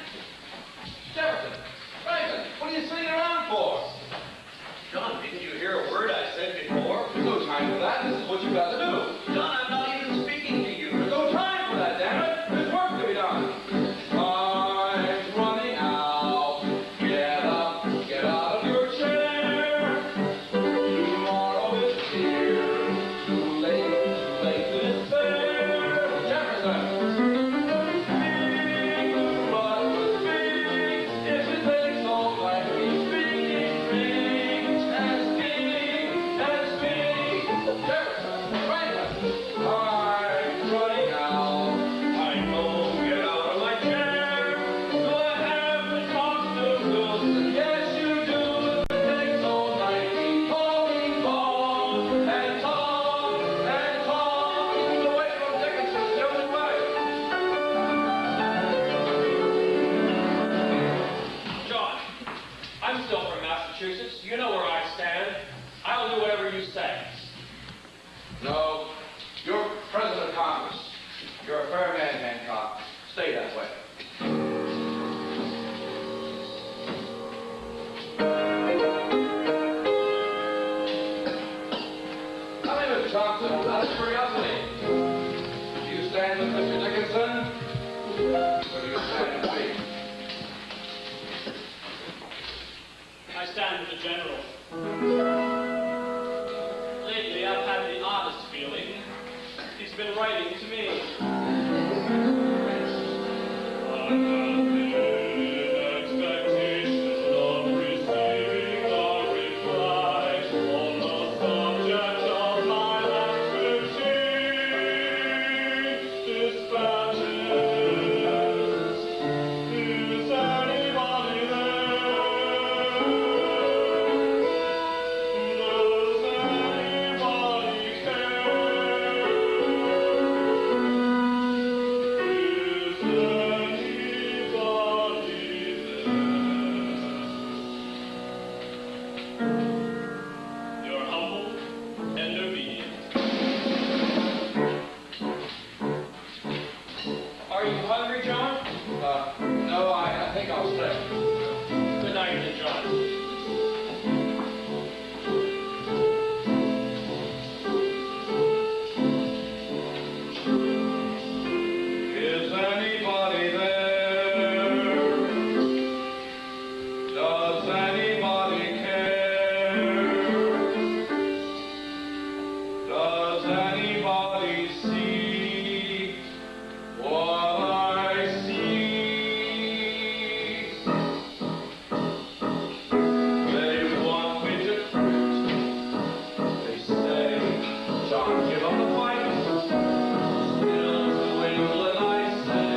Jefferson, Franklin, what are you sitting around for? John, didn't you hear a word I said before? There's no time for that. This is what you've got to do. John, I'm not even speaking to you. There's no time for that, damn it. There's work to be done. Time's running out. Get up, get out of your chair. Tomorrow is here. Too late to despair. Jefferson. Speak, but speak. If it takes all night, we speak. And speak. Jefferson, Franklin. Time's running out. I know, get out of my chair. Do I have to talk to ghosts? Yes, you do. It takes all night. Keep talking, talk, and talk, and talk. Keep away from Dickinson's the only way. John, I'm still from Massachusetts. You know where I stand. I'll do whatever you say. No, you're President of Congress. You're a fair man, Hancock. Stay that way. Now, Mr. Thompson, out of curiosity, do you stand with Mr. Dickinson, or do you stand with me? I stand with the general. Lately, I've had the oddest feeling. He's been writing to me. You're humble and obedient. Are you hungry, John? No, I think I'll stay. Good night, then, John. Is anybody there? Does anybody care? Does anybody see what I see? They want me to quit. They say, John, give up the fight. Still to England I say,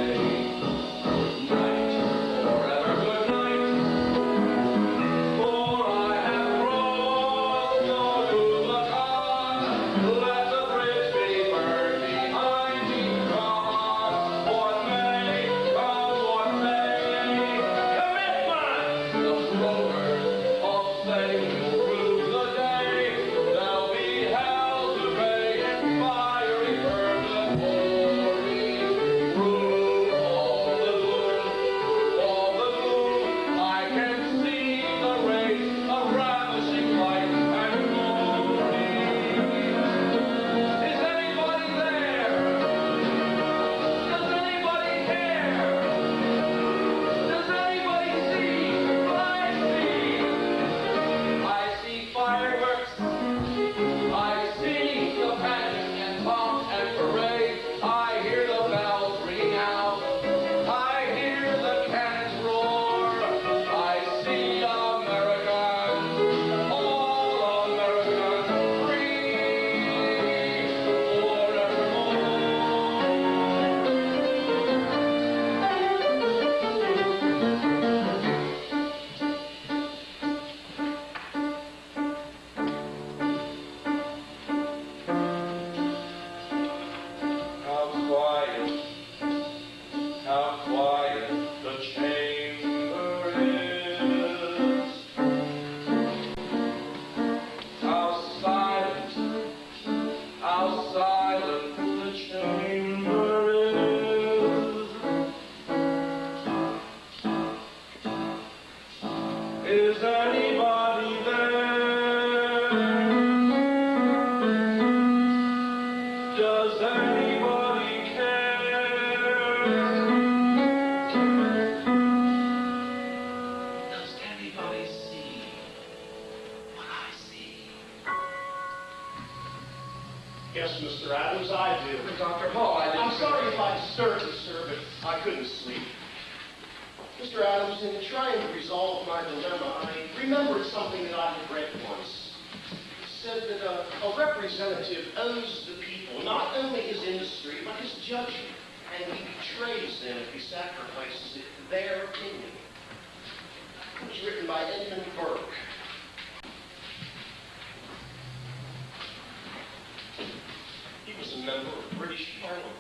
Is anybody there? Does anybody care? Does anybody see what I see? Yes, Mr. Adams, I do. Dr. Hall, I'm sorry if I disturbed you, sir, but I couldn't sleep. Mr. Adams, in trying to resolve my dilemma, I remembered something that I had read once. It said that a representative owes the people not only his industry, but his judgment, and he betrays them if he sacrifices it to their opinion. It was written by Edmund Burke. He was a member of British Parliament.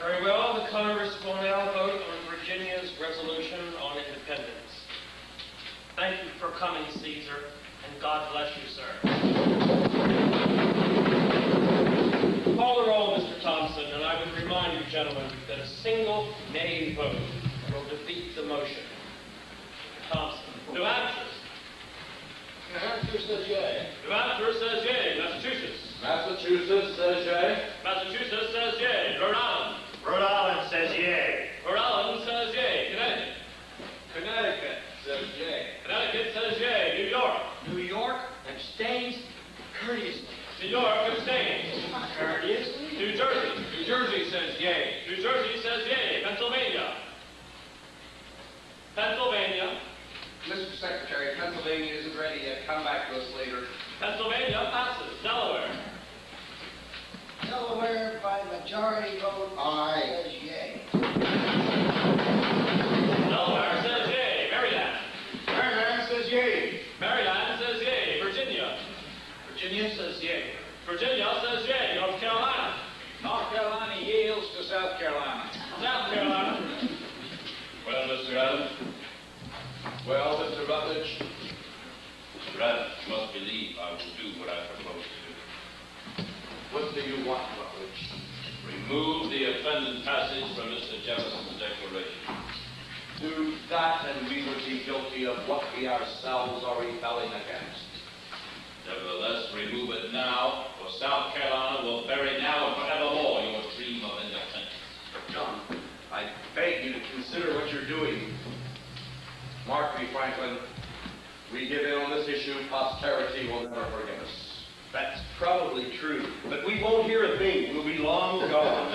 Very well, the Congress will now vote on Virginia's resolution on independence. Thank you for coming, Caesar, and God bless you, sir. Call the roll, Mr. Thompson, and I would remind you, gentlemen, that a single nay vote will defeat the motion. Mr. Thompson. New Hampshire. New Hampshire says yea. New Hampshire says yea. Massachusetts. Massachusetts says yea. Massachusetts says yea. Rhode Island. Rhode Island says yay. Rhode Island says yea. Connecticut. Connecticut says yea. Connecticut says yea. New York. New York abstains courteously. New York abstains. Courteously. New Jersey. New Jersey says yea. New Jersey says yea. Pennsylvania. Pennsylvania. Mr. Secretary, Pennsylvania isn't ready yet. Come back to us later. Pennsylvania passes. Delaware. Delaware by majority vote Aye. says yea. Delaware says yea. Maryland. Maryland says yea. Maryland says yea. Virginia. Virginia says yea. Virginia says yea. North Carolina. North Carolina yields to South Carolina. South Carolina. Well, Mr. Adams? Well, Mr. Rutledge, Mr. Adams, you must believe I will do what I propose to do. what do you want, Rutledge? Remove the offended passage from Mr. Jefferson's declaration. Do that, and we would be guilty of what we ourselves are rebelling against. Nevertheless, remove it now, or South Carolina will bury now and forevermore your dream of independence. John, I beg you to consider what you're doing. Mark me, Franklin, we give in on this issue, posterity will never forgive us. That's probably true, but we won't hear a thing. We'll be long gone.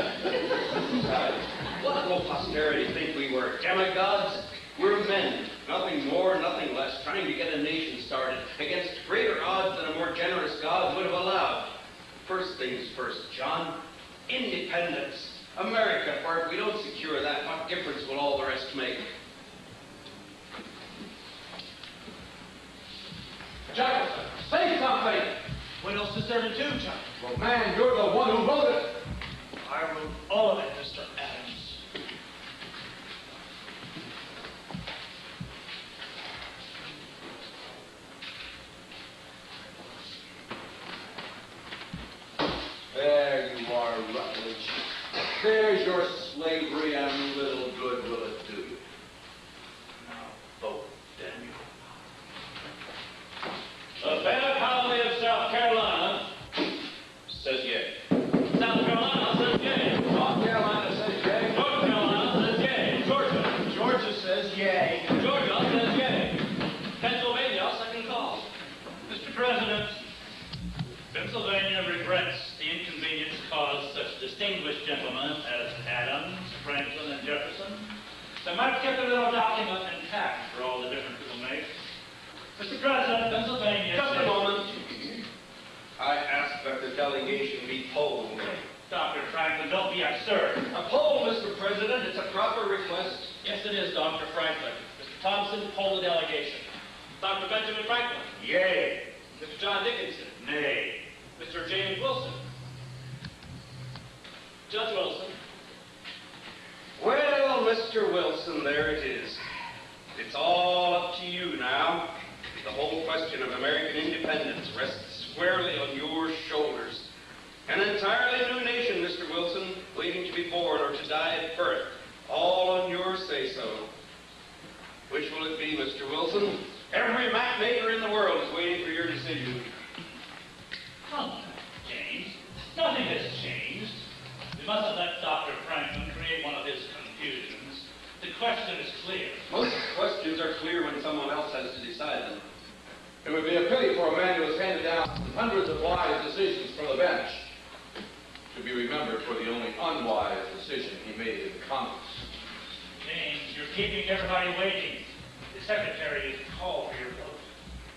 What will posterity think we were? Demigods? We're men, nothing more, nothing less, trying to get a nation started against greater odds than a more generous God would have allowed. First things first, John. Independence. America, for if we don't secure that, what difference will all the rest make? Jefferson, say something! What else is there to do, John? Well, man, you're the one who wrote it. I wrote all of it, Mr. Adams. There you are, Rutledge. There's your slavery, and little good will it do you. Now, vote, damn you. The fair colony of South Carolina says yea. South Carolina says yea. North Carolina says yea. North Carolina says yea. Georgia. Georgia says yay. Georgia says yea. little document intact for all the difference it will make. Mr. President, Pennsylvania. Just a moment. I ask that the delegation be polled. Dr. Franklin, don't be absurd. A poll, Mr. President. It's a proper request. Yes, it is, Dr. Franklin. Mr. Thompson, poll the delegation. Dr. Benjamin Franklin. Yay. Mr. John Dickinson. Nay. Mr. James Wilson. Judge Wilson. Well, Mr. Wilson, there it is. It's all up to you now. The whole question of American independence rests squarely on your shoulders. An entirely new nation, Mr. Wilson, waiting to be born or to die at birth. All on your say-so. Which will it be, Mr. Wilson? Every map maker in the world is waiting for your decision. Come, James. Nothing has changed. We mustn't let Dr. Franklin create one of his confusions. The question is clear. Most questions are clear when someone else has to decide them. It would be a pity for a man who has handed down hundreds of wise decisions from the bench to be remembered for the only unwise decision he made in Congress. James, you're keeping everybody waiting. The secretary is called for your vote.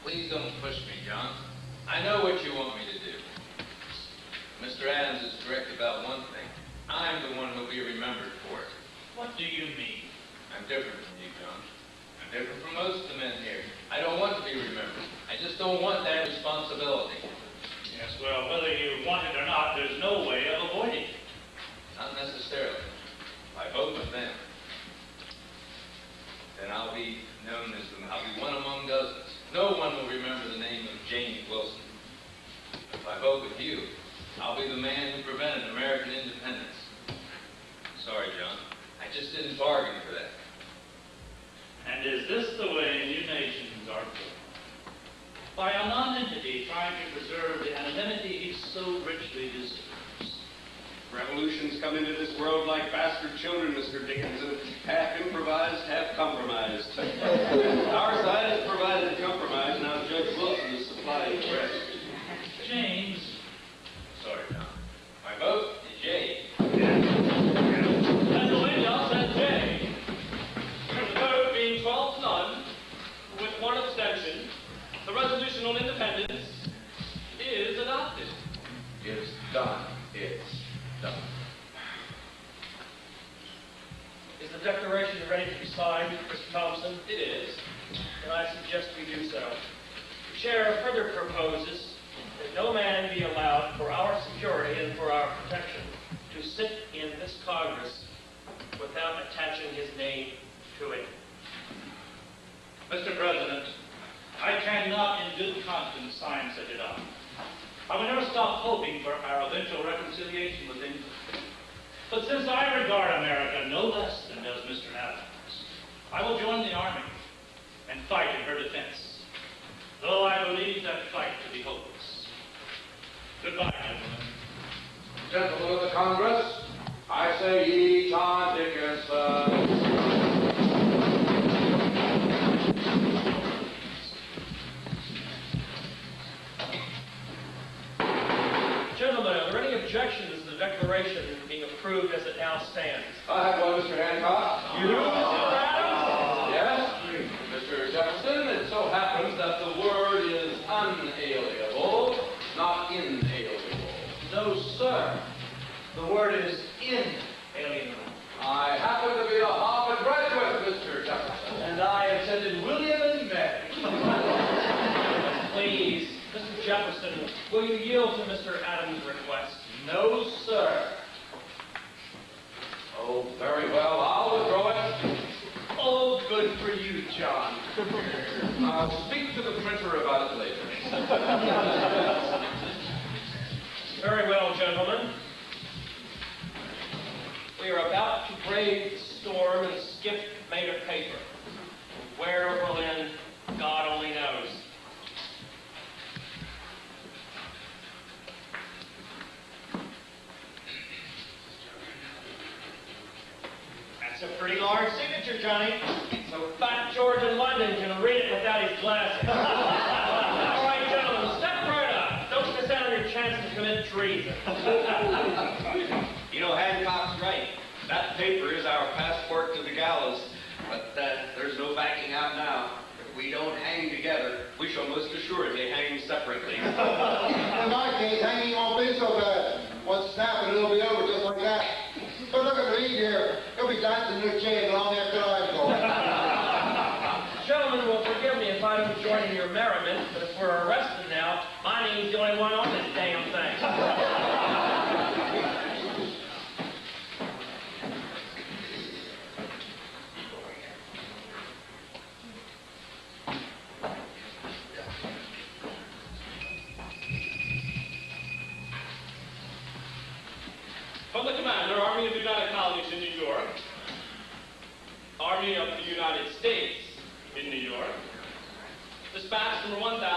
Please don't push me, John. I know what you want me to do. Mr. Adams is correct about one thing. I'm the one who'll be remembered for it. What do you mean? I'm different from you, John. I'm different from most of the men here. I don't want to be remembered. I just don't want that responsibility. Yes, well, whether you want it or not, there's no way of avoiding it. Not necessarily. If I vote with them, then I'll be known as I'll be one among dozens. No one will remember the name of James Wilson. If I vote with you, I'll be the man who prevented American independence. Sorry, John. I just didn't bargain for that. And is this the way new nations are built? By a non-entity trying to preserve the anonymity he so richly deserves. Revolutions come into this world like bastard children, Mr. Dickinson. Half improvised, half compromised. Our side has provided the compromise, now Judge Wilson is supplying the rest. James. Sorry, John. My vote is yea. Pennsylvania says yea. The vote being 12 to none, with one abstention, the resolution on independence is adopted. It's done. It's done. Is the declaration ready to be signed, Mr. Thompson? It is. And I suggest we do so. The chair further proposes that no man be allowed, for our security and for our protection, to sit in this Congress without attaching his name to it. Mr. President, I cannot in good conscience sign such a document. I will never stop hoping for our eventual reconciliation with England. But since I regard America no less than does Mr. Adams, I will join the army and fight in her defense, though I believe that fight to be hopeless. Goodbye, gentlemen. Gentlemen of the Congress, I say ye John Dickinson. Gentlemen, are there any objections to the declaration being approved as it now stands? I have one, Mr. Hancock. You do, Mr. Adams? Yes, Mr. Jefferson. It so happens that the word is unalienable, not inalienable. No, sir. The word is inalienable. I happen to be a Harvard graduate, Mr. Jefferson. And I attended William and Mary. Please, Mr. Jefferson, will you yield to Mr. Adams' request? No, sir. Oh, very well. I'll withdraw it. Oh, good for you, John. I'll speak to the printer about it later. Very well, gentlemen. We are about to brave the storm and skip made of paper. Where it will end, God only knows. That's a pretty large signature, Johnny. So Fat George in London can read it without his glasses. All right, gentlemen, step right up. Don't miss out on your chance to commit treason. You know, Hancock's right. That paper is our passport to the gallows. But there's no backing out now. If we don't hang together, we shall most assuredly hang separately. In my case, hanging won't be so bad. Once snapping, it'll be over just like that. But look at Reed here. He'll be dancing in the chain long after I'm gone. Gentlemen will forgive me if I don't join in your merriment, but if we're arrested now, my name's the only one on this damn thing. From the Commander, Army of the United Colonies in New York, Army of the United States in New York, dispatch number 1209,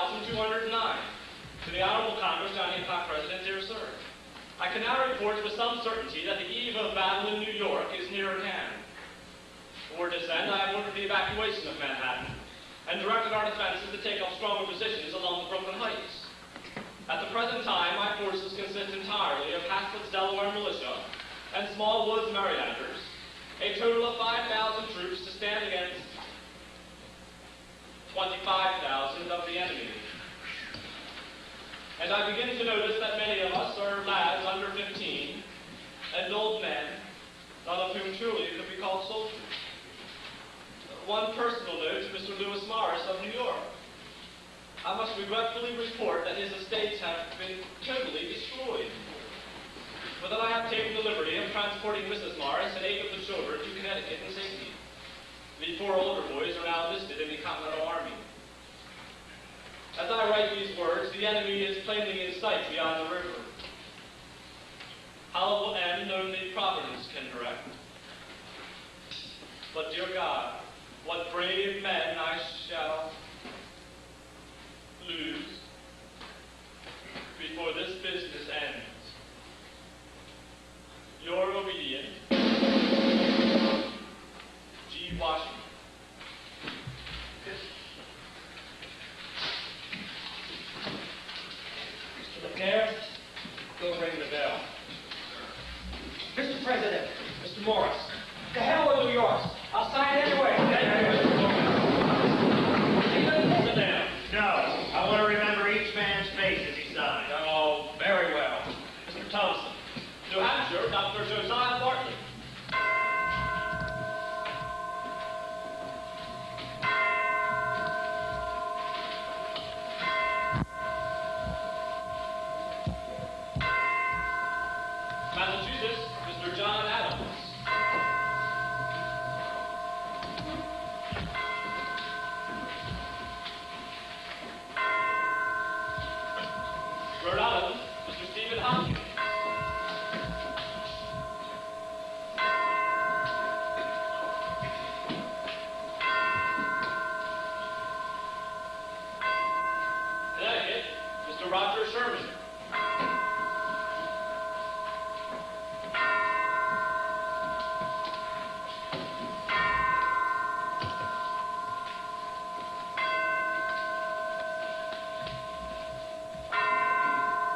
to the Honorable Congress, John Hancock, President, dear sir. I can now report with some certainty that the eve of battle in New York is near at hand. For this end, I have ordered the evacuation of Manhattan, and directed our defenses to take up stronger positions along the Brooklyn Heights. At the present time, my forces consist entirely of Hazlitt's Delaware militia and Small Woods Marylanders, a total of 5,000 troops to stand against 25,000 of the enemy. And I begin to notice that many of us are lads under 15, and old men, none of whom truly could be called soldiers. One personal note to Mr. Lewis Morris of New York. I must regretfully report that his estates have been totally destroyed, but that I have taken the liberty of transporting Mrs. Morris and 8 of the children to Connecticut in safety. The 4 older boys are now enlisted in the Continental Army. As I write these words, the enemy is plainly in sight beyond the river. How it will end, only Providence can direct. But, dear God, what brave men I shall lose before this business ends. Your obedient, G. Washington. Mr. LeClaire, go ring the bell. Mr. President, Mr. Morris. the hell with New York. I'll sign it anyway. Sit down. No, I want to remember each man's face as he signs. Oh, very well. Mr. Thompson. New Hampshire, Dr. Josiah Bartlett. Massachusetts, Mr. John Adams. Rhode Island, Mr. Stephen Hopkins. Connecticut, Mr. Roger Sherman.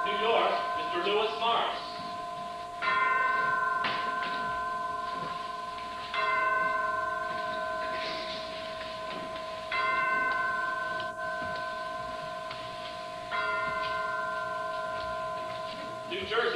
New York, Mr. Lewis Morris. New Jersey,